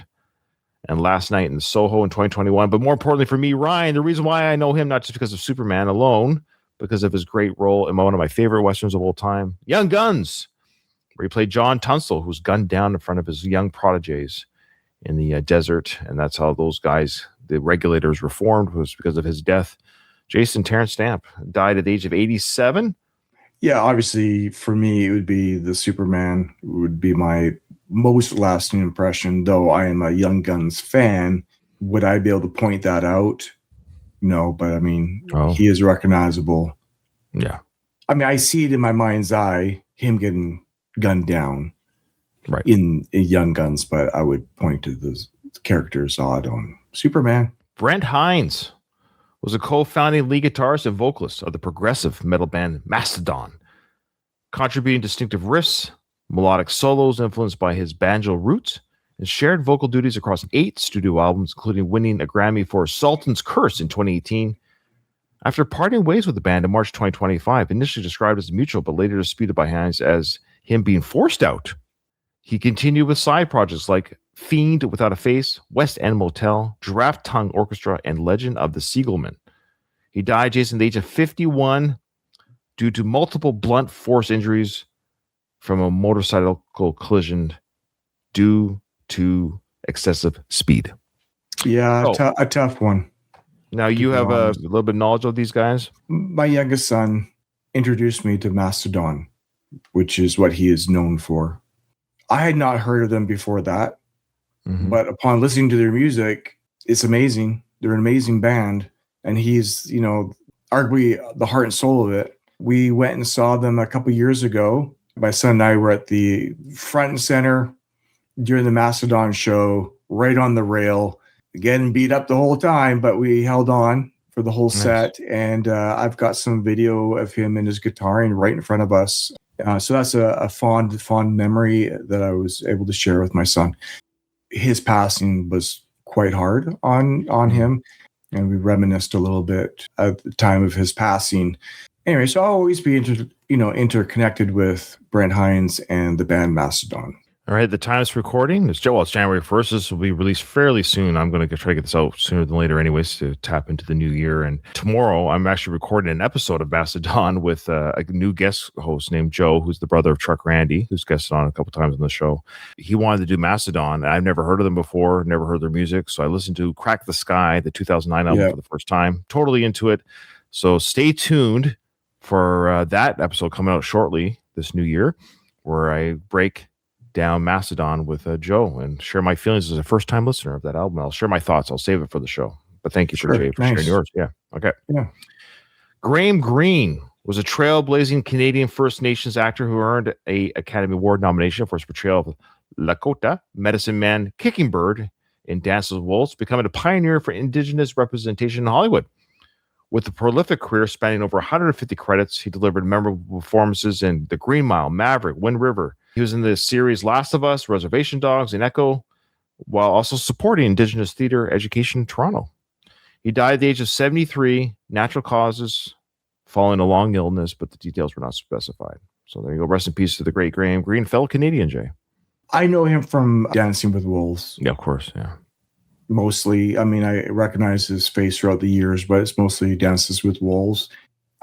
and Last Night in Soho in 2021. But more importantly for me, Ryan, the reason why I know him, not just because of Superman alone, because of his great role in one of my favorite Westerns of all time, Young Guns, where he played John Tunstall, who's gunned down in front of his young protégés in the desert. And that's how those guys, the regulators, reformed, was because of his death. Jason, Terrence Stamp died at the age of 87. Yeah, obviously, for me, it would be the Superman. It would be my most lasting impression, though I am a Young Guns fan. Would I be able to point that out? no, but I mean, Oh. he is recognizable. Yeah. I mean, I see it in my mind's eye, him getting gunned down Right. in Young Guns, but I would point to the character Zod on Superman. Brent Hines was a co-founding lead guitarist and vocalist of the progressive metal band Mastodon, contributing distinctive riffs, melodic solos influenced by his banjo roots, and shared vocal duties across 8 studio albums, including winning a Grammy for Sultan's Curse in 2018. After parting ways with the band in March 2025, initially described as mutual, but later disputed by Hines as him being forced out, he continued with side projects like Fiend Without a Face, West End Motel, Giraffe Tongue Orchestra, and Legend of the Siegelman. He died, Jason, at the age of 51 due to multiple blunt force injuries from a motorcycle collision due to excessive speed. Yeah, a tough one. Now, you have a little bit of knowledge of these guys? My youngest son introduced me to Mastodon, which is what he is known for. I had not heard of them before that, but upon listening to their music, it's amazing. They're an amazing band, and he's, arguably the heart and soul of it. We went and saw them a couple years ago. My son and I were at the front and center during the Mastodon show, right on the rail, getting beat up the whole time, but we held on for the whole set. And I've got some video of him and his guitaring right in front of us. So that's a fond memory that I was able to share with my son. His passing was quite hard on him, and we reminisced a little bit at the time of his passing. Anyway, so I'll always be interconnected with Brent Hines and the band Mastodon. All right, the time it's recording is January 1st. This will be released fairly soon. I'm going to try to get this out sooner than later anyways to tap into the new year. And tomorrow, I'm actually recording an episode of Mastodon with a new guest host named Joe, who's the brother of Truck Randy, who's guested on a couple times on the show. He wanted to do Mastodon, and I've never heard of them before, never heard their music. So I listened to Crack the Sky, the 2009 album for the first time. Totally into it. So stay tuned for that episode coming out shortly this new year, where I break down Mastodon with Joe and share my feelings as a first-time listener of that album. I'll share my thoughts. I'll save it for the show. But thank you for Jay for sharing yours. Yeah. Okay. Yeah. Graham Greene was a trailblazing Canadian First Nations actor who earned an Academy Award nomination for his portrayal of Lakota medicine man Kicking Bird in Dances with Wolves, becoming a pioneer for Indigenous representation in Hollywood. With a prolific career spanning over 150 credits, he delivered memorable performances in The Green Mile, Maverick, Wind River. He was in the series Last of Us, Reservation Dogs, and Echo, while also supporting Indigenous theater education in Toronto. He died at the age of 73, natural causes, following a long illness, but the details were not specified. So there you go. Rest in peace to the great Graham Greene, fellow Canadian, Jay. I know him from Dancing with Wolves. Yeah, of course, yeah. Mostly, I mean, I recognize his face throughout the years, but it's mostly Dances with Wolves.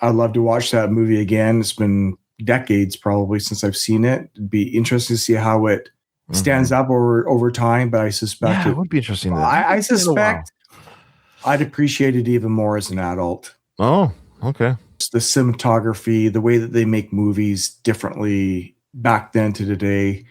I'd love to watch that movie again. It's been decades probably since I've seen it. It'd be interesting to see how it stands up over time, but I suspect it would be interesting. I suspect I'd appreciate it even more as an adult. Oh, okay. It's the cinematography, the way that they make movies differently back then to today.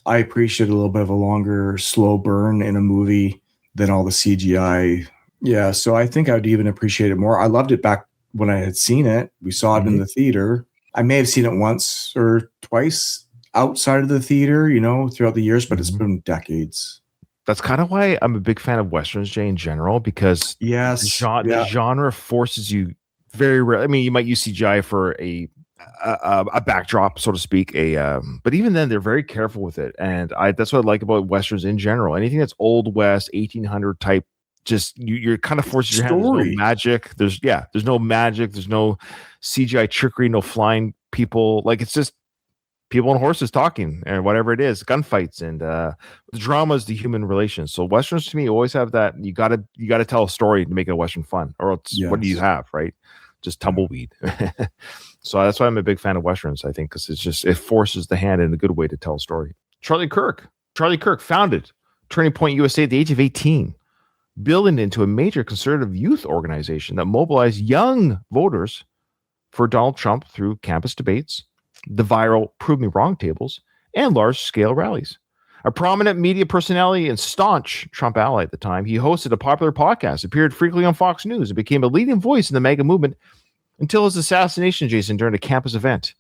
I appreciate a little bit of a longer, slow burn in a movie than all the CGI. Yeah, so I think I'd even appreciate it more. I loved it back when I had seen it. We saw it in the theater. I may have seen it once or twice outside of the theater, throughout the years, but it's been decades. That's kind of why I'm a big fan of Westerns, Jay, in general, because the genre forces you very rarely. I mean, you might use CGI for a backdrop, so to speak. But even then, they're very careful with it, and that's what I like about Westerns in general. Anything that's Old West, 1800 type, just you're kind of forcing your hand. There's no magic. There's no magic. There's no CGI trickery. No flying people. Like, it's just people on horses talking and whatever it is, gunfights, and the drama is the human relations. So Westerns to me always have that. You gotta tell a story to make a Western fun, or else what do you have, right? Just tumbleweed. So that's why I'm a big fan of Westerns, I think, because it forces the hand in a good way to tell a story. Charlie Kirk founded Turning Point USA at the age of 18, building into a major conservative youth organization that mobilized young voters for Donald Trump through campus debates, the viral Prove Me Wrong tables, and large-scale rallies. A prominent media personality and staunch Trump ally at the time, he hosted a popular podcast, appeared frequently on Fox News, and became a leading voice in the MAGA movement until his assassination, Jason, during a campus event.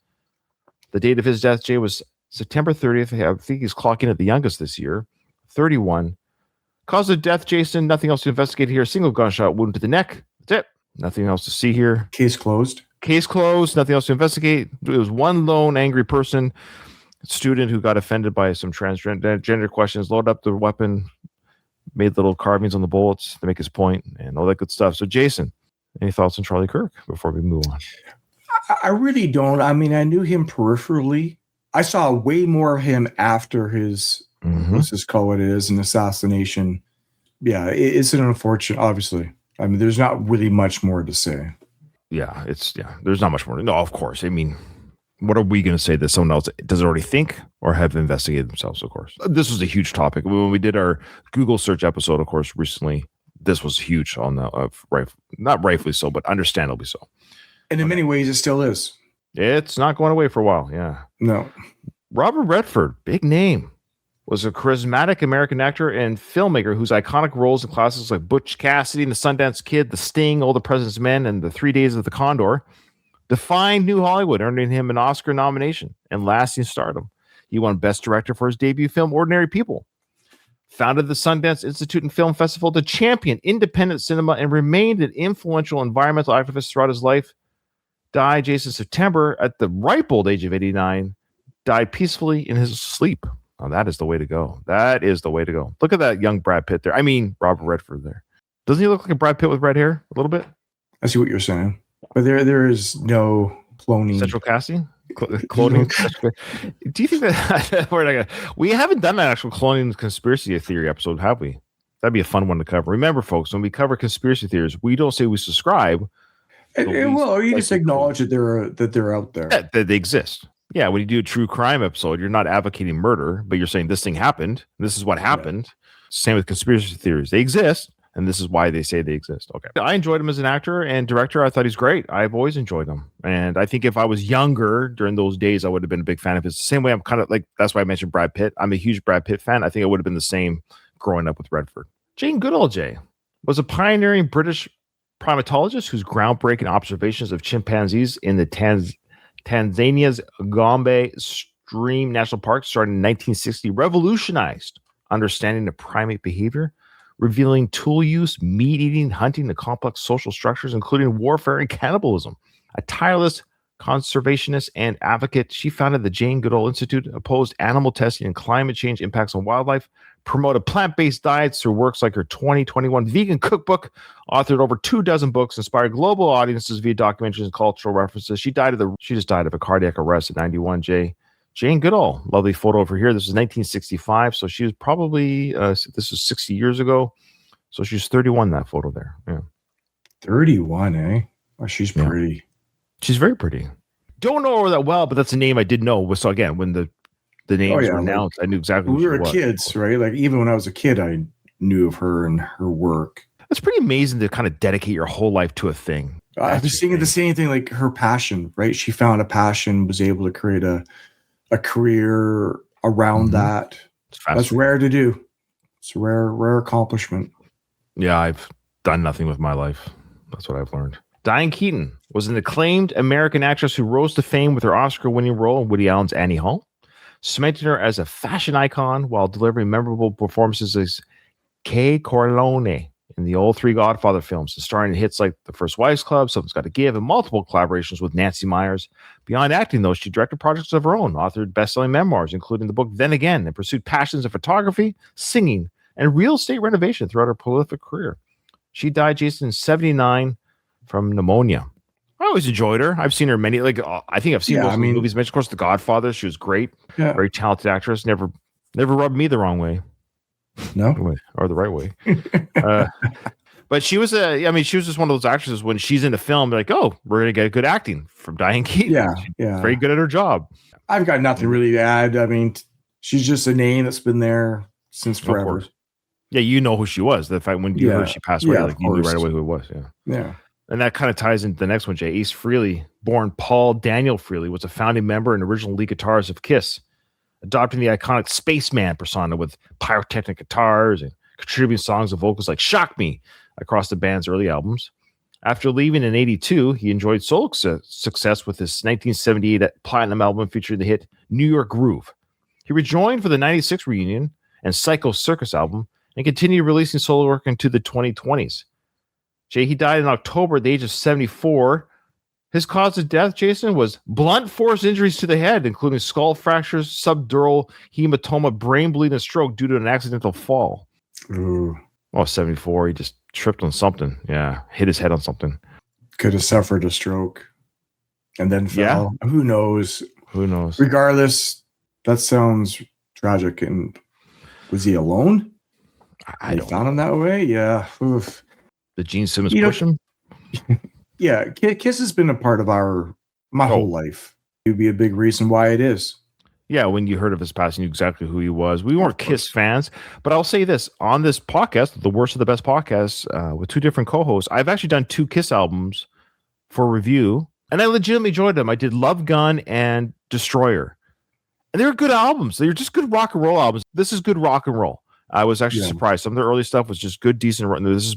The date of his death, Jay, was September 30th. I think he's clocking at the youngest this year, 31. Cause of death, Jason, nothing else to investigate here. Single gunshot wound to the neck. That's it. Nothing else to see here. Case closed. Case closed. Nothing else to investigate. It was one lone angry person, student who got offended by some transgender questions, loaded up the weapon, made little carvings on the bullets to make his point, and all that good stuff. So, Jason, any thoughts on Charlie Kirk before we move on? I really don't. I mean, I knew him peripherally. I saw way more of him after his, let's just call it an assassination. Yeah, it's an unfortunate, obviously. I mean, there's not really much more to say. Yeah, there's not much more. No, of course. I mean, what are we going to say that someone else does already think or have investigated themselves, of course? This was a huge topic. When we did our Google search episode, of course, recently, this was huge on the, not rightfully so, but understandably so. And in many ways, it still is. It's not going away for a while, yeah. No. Robert Redford, big name, was a charismatic American actor and filmmaker whose iconic roles in classics like Butch Cassidy and the Sundance Kid, The Sting, All the President's Men, and The 3 Days of the Condor defined New Hollywood, earning him an Oscar nomination and lasting stardom. He won Best Director for his debut film, Ordinary People. Founded the Sundance Institute and Film Festival to champion independent cinema and remained an influential environmental activist throughout his life. Died, Jason, September at the ripe old age of 89. Died peacefully in his sleep. Oh, that is the way to go. That is the way to go. Look at that young Brad Pitt there. I mean, Robert Redford there. Doesn't he look like a Brad Pitt with red hair a little bit? I see what you're saying. But there is no cloning. Central casting? Cloning? Do you think that we haven't done an actual cloning conspiracy theory episode, have we? That'd be a fun one to cover. Remember, folks, when we cover conspiracy theories, we don't say we subscribe. Well, you just acknowledge that they're out there. That they exist. Yeah, when you do a true crime episode, you're not advocating murder, but you're saying this thing happened. This is what happened. Yeah. Same with conspiracy theories. They exist, and this is why they say they exist. Okay. I enjoyed him as an actor and director. I thought he's great. I've always enjoyed him. And I think if I was younger during those days, I would have been a big fan of his. The same way I'm kind of like, that's why I mentioned Brad Pitt. I'm a huge Brad Pitt fan. I think I would have been the same growing up with Redford. Jane Goodall, Jay, was a pioneering British primatologist whose groundbreaking observations of chimpanzees in the Tanzania's Gombe Stream National Park, starting in 1960, revolutionized understanding of primate behavior, revealing tool use, meat eating, hunting, and complex social structures, including warfare and cannibalism. A tireless conservationist and advocate, she founded the Jane Goodall Institute, opposed animal testing and climate change impacts on wildlife, promoted plant-based diets through works like her 2021 vegan cookbook, authored over 24 books, inspired global audiences via documentaries and cultural references. She just died of a cardiac arrest at 91. Jane Goodall, lovely photo over here. This is 1965, so she was probably this was 60 years ago, so she's 31. That photo there, yeah, 31, eh? Oh, she's pretty. Yeah. She's very pretty. Don't know her that well, but that's a name I did know. So again, when the names were announced, I knew exactly who she was. We were kids, right? Like even when I was a kid, I knew of her and her work. It's pretty amazing to kind of dedicate your whole life to a thing. I was thinking the same thing, like her passion, right? She found a passion, was able to create a career around that. That's rare to do. It's a rare accomplishment. Yeah, I've done nothing with my life. That's what I've learned. Diane Keaton was an acclaimed American actress who rose to fame with her Oscar-winning role in Woody Allen's Annie Hall, cementing her as a fashion icon while delivering memorable performances as Kay Corleone in the old three Godfather films, and starring in hits like The First Wives Club, Something's Got to Give, and multiple collaborations with Nancy Meyers. Beyond acting, though, she directed projects of her own, authored best-selling memoirs, including the book Then Again, and pursued passions of photography, singing, and real estate renovation throughout her prolific career. She died, Jason, in 79 from pneumonia. I always enjoyed her. I've seen her many, I think I've seen most of the movies. Of course, The Godfather. She was great. Yeah. Very talented actress. Never rubbed me the wrong way. No, or the right way. But she was she was just one of those actresses when she's in a film, like, oh, we're gonna get good acting from Diane Keaton. Yeah, she's very good at her job. I've got nothing really to add. I mean, she's just a name that's been there since forever. Yeah, you know who she was. The fact when you heard she passed away, you knew right away who it was. Yeah. And that kind of ties into the next one, Jay. Ace Frehley, born Paul Daniel Frehley, was a founding member and original lead guitarist of Kiss. adopting the iconic spaceman persona with pyrotechnic guitars and contributing songs and vocals like Shock Me across the band's early albums. After leaving in 82, he enjoyed solo success with his 1978 platinum album featuring the hit New York Groove. He rejoined for the 96 reunion and Psycho Circus album and continued releasing solo work into the 2020s. Jay, he died in October at the age of 74. His cause of death, Jason, was blunt force injuries to the head, including skull fractures, subdural hematoma, brain bleed, and stroke due to an accidental fall. Ooh. Oh, 74. He just tripped on something. Yeah. Hit his head on something. Could have suffered a stroke and then fell. Yeah. Who knows? Who knows? Regardless, that sounds tragic. And was he alone? I don't found him that way? Yeah. Oof. The Gene Simmons push him? Yeah. Kiss has been a part of my whole life. It would be a big reason why it is. Yeah, when you heard of his passing, you knew exactly who he was. We weren't Kiss fans, but I'll say this. On this podcast, the worst of the best podcast, with two different co-hosts, I've actually done 2 Kiss albums for review, and I legitimately enjoyed them. I did Love Gun and Destroyer. And they were good albums. They were just good rock and roll albums. This is good rock and roll. I was actually surprised. Some of the early stuff was just good, decent. This is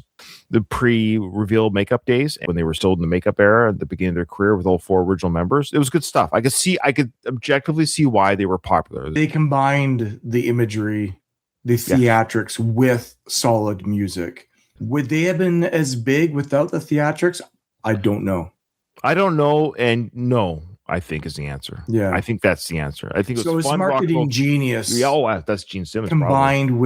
the pre-reveal makeup days when they were still in the makeup era at the beginning of their career with all 4 original members. It was good stuff. I could objectively see why they were popular. They combined the imagery, the theatrics with solid music. Would they have been as big without the theatrics? I don't know. And no, I think is the answer. Yeah. I think that's the answer. I think it was fun marketing genius. Yeah, that's Gene Simmons. Combined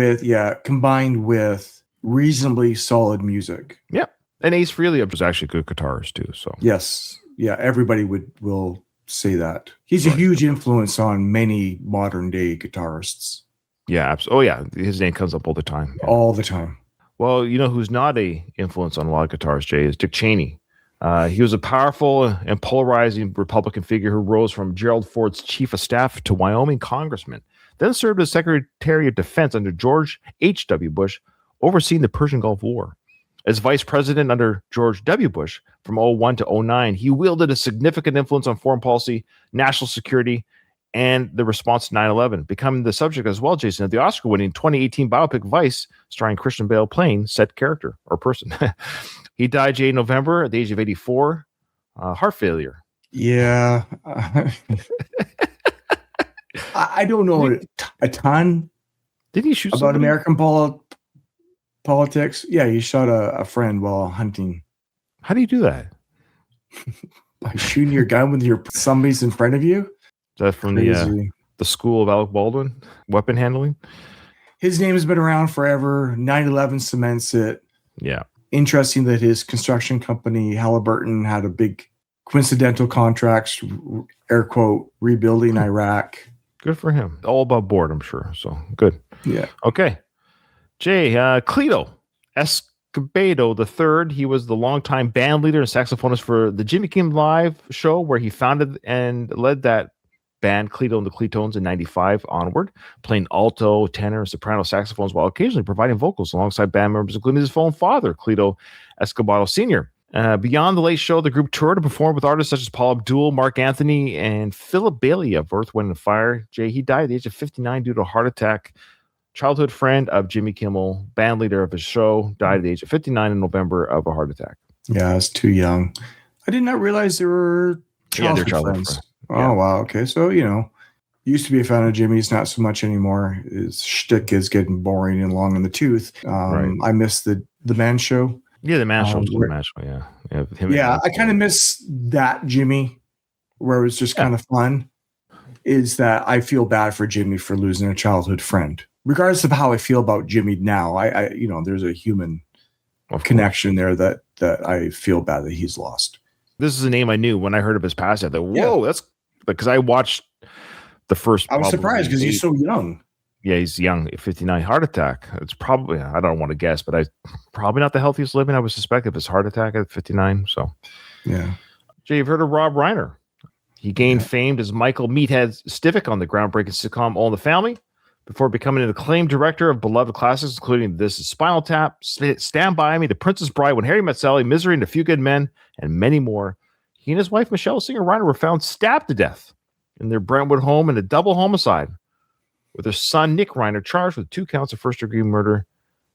with reasonably solid music. Yeah. And Ace Frehley was actually a good guitarist too. So yes. Yeah, everybody will say that. He's a huge influence on many modern day guitarists. Yeah, absolutely. Oh yeah. His name comes up all the time. Yeah. All the time. Well, you know who's not a influence on a lot of guitarists, Jay, is Dick Cheney. He was a powerful and polarizing Republican figure who rose from Gerald Ford's chief of staff to Wyoming congressman, then served as Secretary of Defense under George H.W. Bush, overseeing the Persian Gulf War. As vice president under George W. Bush from 2001 to 2009, he wielded a significant influence on foreign policy, national security, and the response to 9/11, becoming the subject as well, Jason, of the Oscar-winning 2018 biopic Vice, starring Christian Bale playing said character or person. He died in November at the age of 84, heart failure. Yeah. I don't know a ton Did he shoot about somebody? American politics. Yeah, he shot a friend while hunting. How do you do that? By shooting your gun with somebody's in front of you? Is that from the school of Alec Baldwin? Weapon handling? His name has been around forever. 9/11 cements it. Yeah. Interesting that his construction company, Halliburton, had a big coincidental contracts, air quote, rebuilding Iraq. Good for him. All above board, I'm sure. So good. Yeah. Okay. Jay, Cleto Escobedo III. He was the longtime band leader and saxophonist for the Jimmy Kimmel Live show, where he founded and led that band, Cleto and the Cletones, in 95 onward, playing alto, tenor, and soprano saxophones while occasionally providing vocals alongside band members, including his own father, Cleto Escobedo Sr. Beyond the Late Show, the group toured to perform with artists such as Paul Abdul, Mark Anthony, and Philip Bailey of Earth, Wind and Fire. Jay, he died at the age of 59 due to a heart attack. Childhood friend of Jimmy Kimmel, band leader of his show, died at the age of 59 in November of a heart attack. Yeah, I was too young. I did not realize they were childhood friends. Oh, wow. Okay. So, used to be a fan of Jimmy's, not so much anymore. His shtick is getting boring and long in the tooth. Right. I miss the Man Show. Yeah, the Man Show was the Man Show, yeah. I kind of miss that Jimmy, where it was just kind of fun, is that I feel bad for Jimmy for losing a childhood friend. Regardless of how I feel about Jimmy now, I there's a human connection there that I feel bad that he's lost. This is a name I knew when I heard of his passing. I thought, whoa, that's because I watched the first. I was surprised because he's so young. Yeah, he's young, 59, heart attack. It's probably, I don't want to guess, but probably not the healthiest living, I would suspect, if it's heart attack at 59. So, yeah. Jay, you've heard of Rob Reiner. He gained fame as Michael Meathead Stivic on the groundbreaking sitcom All in the Family, before becoming an acclaimed director of beloved classics, including This is Spinal Tap, Stand By Me, The Princess Bride, When Harry Met Sally, Misery, and A Few Good Men, and many more. He and his wife, Michelle Singer Reiner, were found stabbed to death in their Brentwood home in a double homicide. with her son, Nick Reiner, charged with 2 counts of first-degree murder.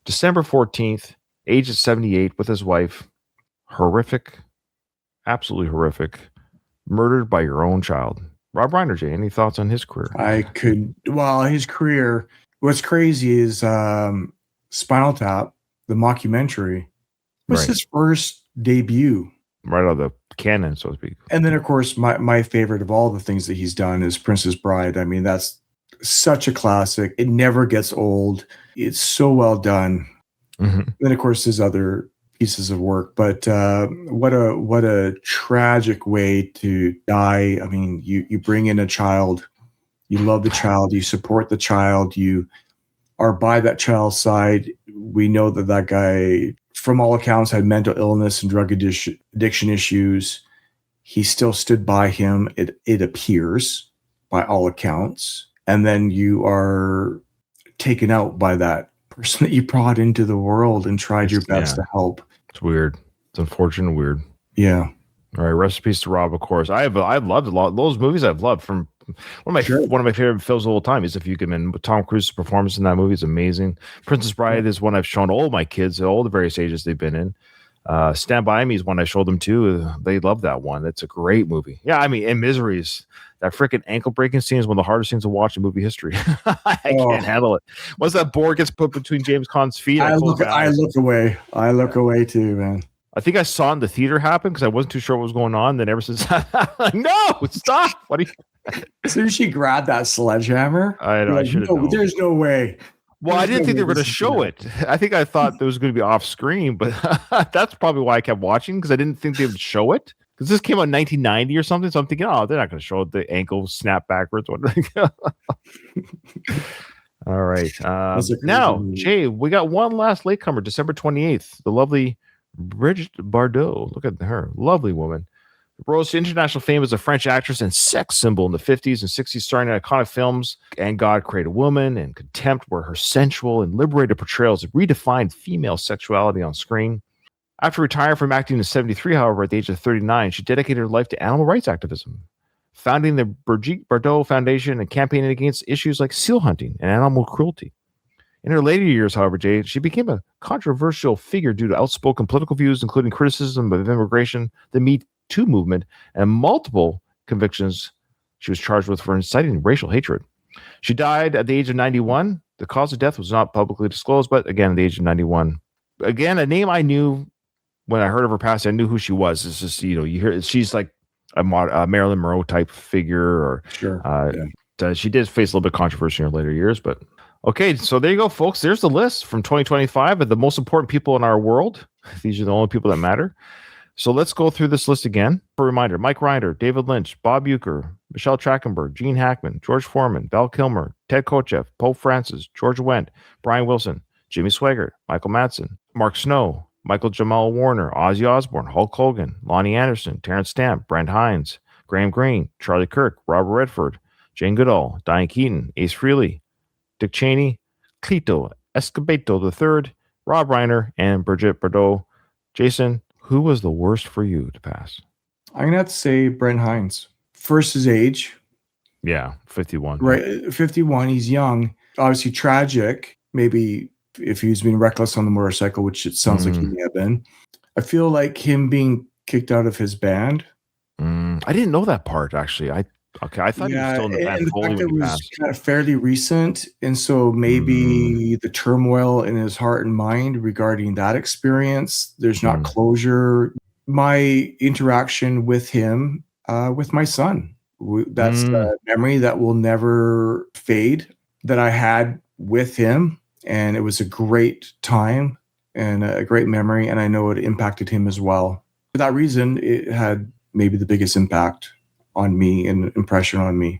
December 14th, age of 78, with his wife. Horrific, absolutely horrific. Murdered by your own child. Rob Reiner, Jay, any thoughts on his career? His career, what's crazy is Spinal Tap, the mockumentary, was his first debut. Right out of the canon, so to speak. And then, of course, my favorite of all the things that he's done is Princess Bride. I mean, that's such a classic. It never gets old. It's so well done. Mm-hmm. Then, of course, his other pieces of work. But what a tragic way to die. I mean, you bring in a child, you love the child, you support the child, you are by that child's side. We know that guy, from all accounts, had mental illness and drug addiction issues. He still stood by him, it appears, by all accounts. And then you are taken out by that person that you brought into the world and tried your best to help. It's weird. It's unfortunate, weird. Yeah. All right. Rest in peace to Rob, of course. I've loved a lot of those movies. I've loved from one of my favorite films of all time is If You Can. And Tom Cruise's performance in that movie is amazing. Princess Bride is one I've shown all my kids, all the various ages they've been in. Stand By Me is one I showed them too. They love that one. It's a great movie. Yeah, I mean, and Miseries. That freaking ankle breaking scene is one of the hardest things to watch in movie history. I can't handle it. Once that board gets put between James Caan's feet, I look away. I look away too, man. I think I saw it in the theater happen because I wasn't too sure what was going on. Then ever since, like, no, stop. What are you? As soon as she grabbed that sledgehammer, I should have known. There's no way. Well, I didn't think they were going to show it. I think I thought it was going to be off screen, but that's probably why I kept watching because I didn't think they would show it. Because this came out in 1990 or something, so I'm thinking, oh, they're not going to show the ankle snap backwards. All right. Now, Jay, we got one last latecomer, December 28th, the lovely Brigitte Bardot. Look at her. Lovely woman. Rose to international fame as a French actress and sex symbol in the 50s and 60s, starring in iconic films And God Created a Woman and Contempt, where her sensual and liberated portrayals redefined female sexuality on screen. After retiring from acting in 1973, however, at the age of 39, she dedicated her life to animal rights activism, founding the Brigitte Bardot Foundation and campaigning against issues like seal hunting and animal cruelty. In her later years, however, Jay, she became a controversial figure due to outspoken political views, including criticism of immigration, the Me Too movement, and multiple convictions she was charged with for inciting racial hatred. She died at the age of 91. The cause of death was not publicly disclosed, but again, at the age of 91. Again, a name I knew when I heard of her passing. I knew who she was. It's just, you hear she's like a Marilyn Monroe type figure, or she did face a little bit of controversy in her later years, but okay, so there you go, folks. There's the list from 2025 of the most important people in our world. These are the only people that matter. So let's go through this list again. For a reminder, Mike Reiner, David Lynch, Bob Uecker, Michelle Trachtenberg, Gene Hackman, George Foreman, Val Kilmer, Ted Kochev, Pope Francis, George Wendt, Brian Wilson, Jimmy Swaggart, Michael Madsen, Mark Snow, Michael Jamal Warner, Ozzy Osbourne, Hulk Hogan, Lonnie Anderson, Terrence Stamp, Brent Hines, Graham Greene, Charlie Kirk, Robert Redford, Jane Goodall, Diane Keaton, Ace Frehley, Dick Cheney, Clito Escobedo III, Rob Reiner, and Brigitte Bardot. Jason, who was the worst for you to pass? I'm going to have to say Brent Hines. First, his age. Yeah, 51. Right, 51. He's young. Obviously tragic. Maybe if he was being reckless on the motorcycle, which it sounds like he may have been. I feel like him being kicked out of his band. I didn't know that part, actually. I thought he was still in the band. The fact it was kind of fairly recent, and so maybe the turmoil in his heart and mind regarding that experience, there's not closure. My interaction with him, with my son, that's a memory that will never fade that I had with him, and it was a great time and a great memory, and I know it impacted him as well. For that reason, it had maybe the biggest impact on me and impression on me.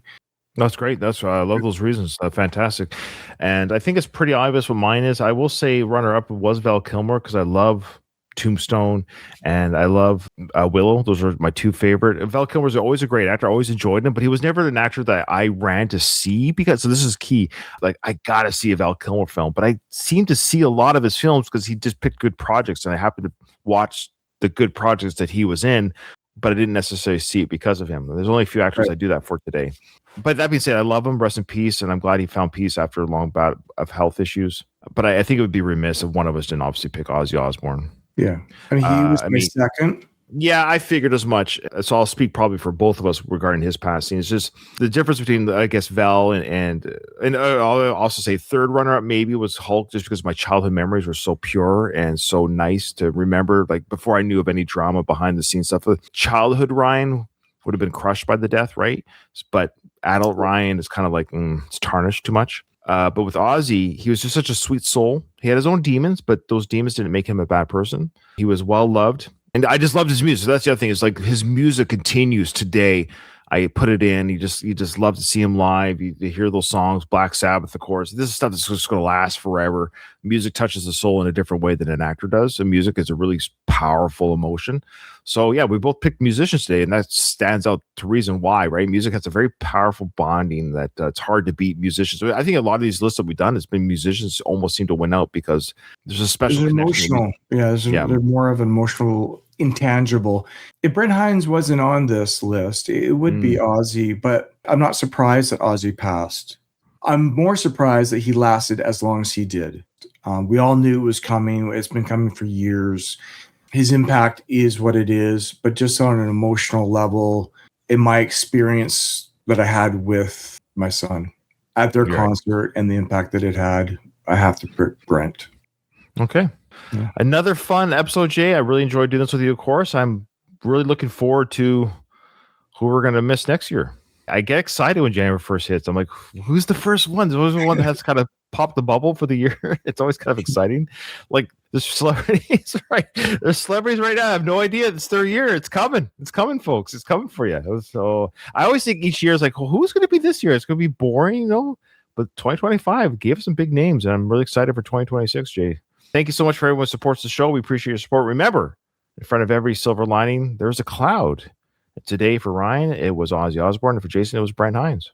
That's great. I love those reasons. Fantastic. And I think it's pretty obvious what mine is. I will say runner up was Val Kilmer because I love Tombstone and I love Willow. Those are my two favorite. Val Kilmer's always a great actor. I always enjoyed him, but he was never an actor that I ran to see because, so this is key. Like, I got to see a Val Kilmer film, but I seem to see a lot of his films because he just picked good projects and I happened to watch the good projects that he was in. but I didn't necessarily see it because of him. There's only a few actors I do that for today. But that being said, I love him. Rest in peace. And I'm glad he found peace after a long bout of health issues. But I think it would be remiss if one of us didn't obviously pick Ozzy Osbourne. Yeah. And he was my second. Yeah, I figured as much. So I'll speak probably for both of us regarding his passing. It's just the difference between, I guess, Val and I'll also say third runner-up maybe was Hulk, just because my childhood memories were so pure and so nice to remember. Like before I knew of any drama behind the scenes stuff, childhood Ryan would have been crushed by the death, right? But adult Ryan is kind of like it's tarnished too much. But with Ozzy, he was just such a sweet soul. He had his own demons, but those demons didn't make him a bad person. He was well loved. And I just loved his music. So that's the other thing, is like his music continues today. I put it in. You just love to see him live. You hear those songs, Black Sabbath, of course. This is stuff that's just going to last forever. Music touches the soul in a different way than an actor does. And music is a really powerful emotion. So yeah, we both picked musicians today, and that stands out to reason why, right? Music has a very powerful bonding that it's hard to beat musicians. I think a lot of these lists that we've done has been musicians almost seem to win out because there's a special connection. Emotional. They're more of an emotional, intangible. If Brent Hines wasn't on this list, it would be Ozzy, but I'm not surprised that Ozzy passed. I'm more surprised that he lasted as long as he did. We all knew it was coming. It's been coming for years. His impact is what it is, but just on an emotional level, in my experience that I had with my son at their concert and the impact that it had, I have to pick Brent. Okay. Yeah. Another fun episode, Jay. I really enjoyed doing this with you, of course. I'm really looking forward to who we're going to miss next year. I get excited when January 1st hits. I'm like, who's the first one? Who's the one that has kind of popped the bubble for the year? It's always kind of exciting. Like the celebrities, right? There's celebrities right now. I have no idea. It's their year. It's coming. It's coming, folks. It's coming for you. So I always think each year is like, well, who's going to be this year? It's going to be boring, But 2025 gave some big names, and I'm really excited for 2026, Jay. Thank you so much for everyone who supports the show. We appreciate your support. Remember, in front of every silver lining, there's a cloud. Today for Ryan, it was Ozzy Osbourne. And for Jason, it was Brent Hines.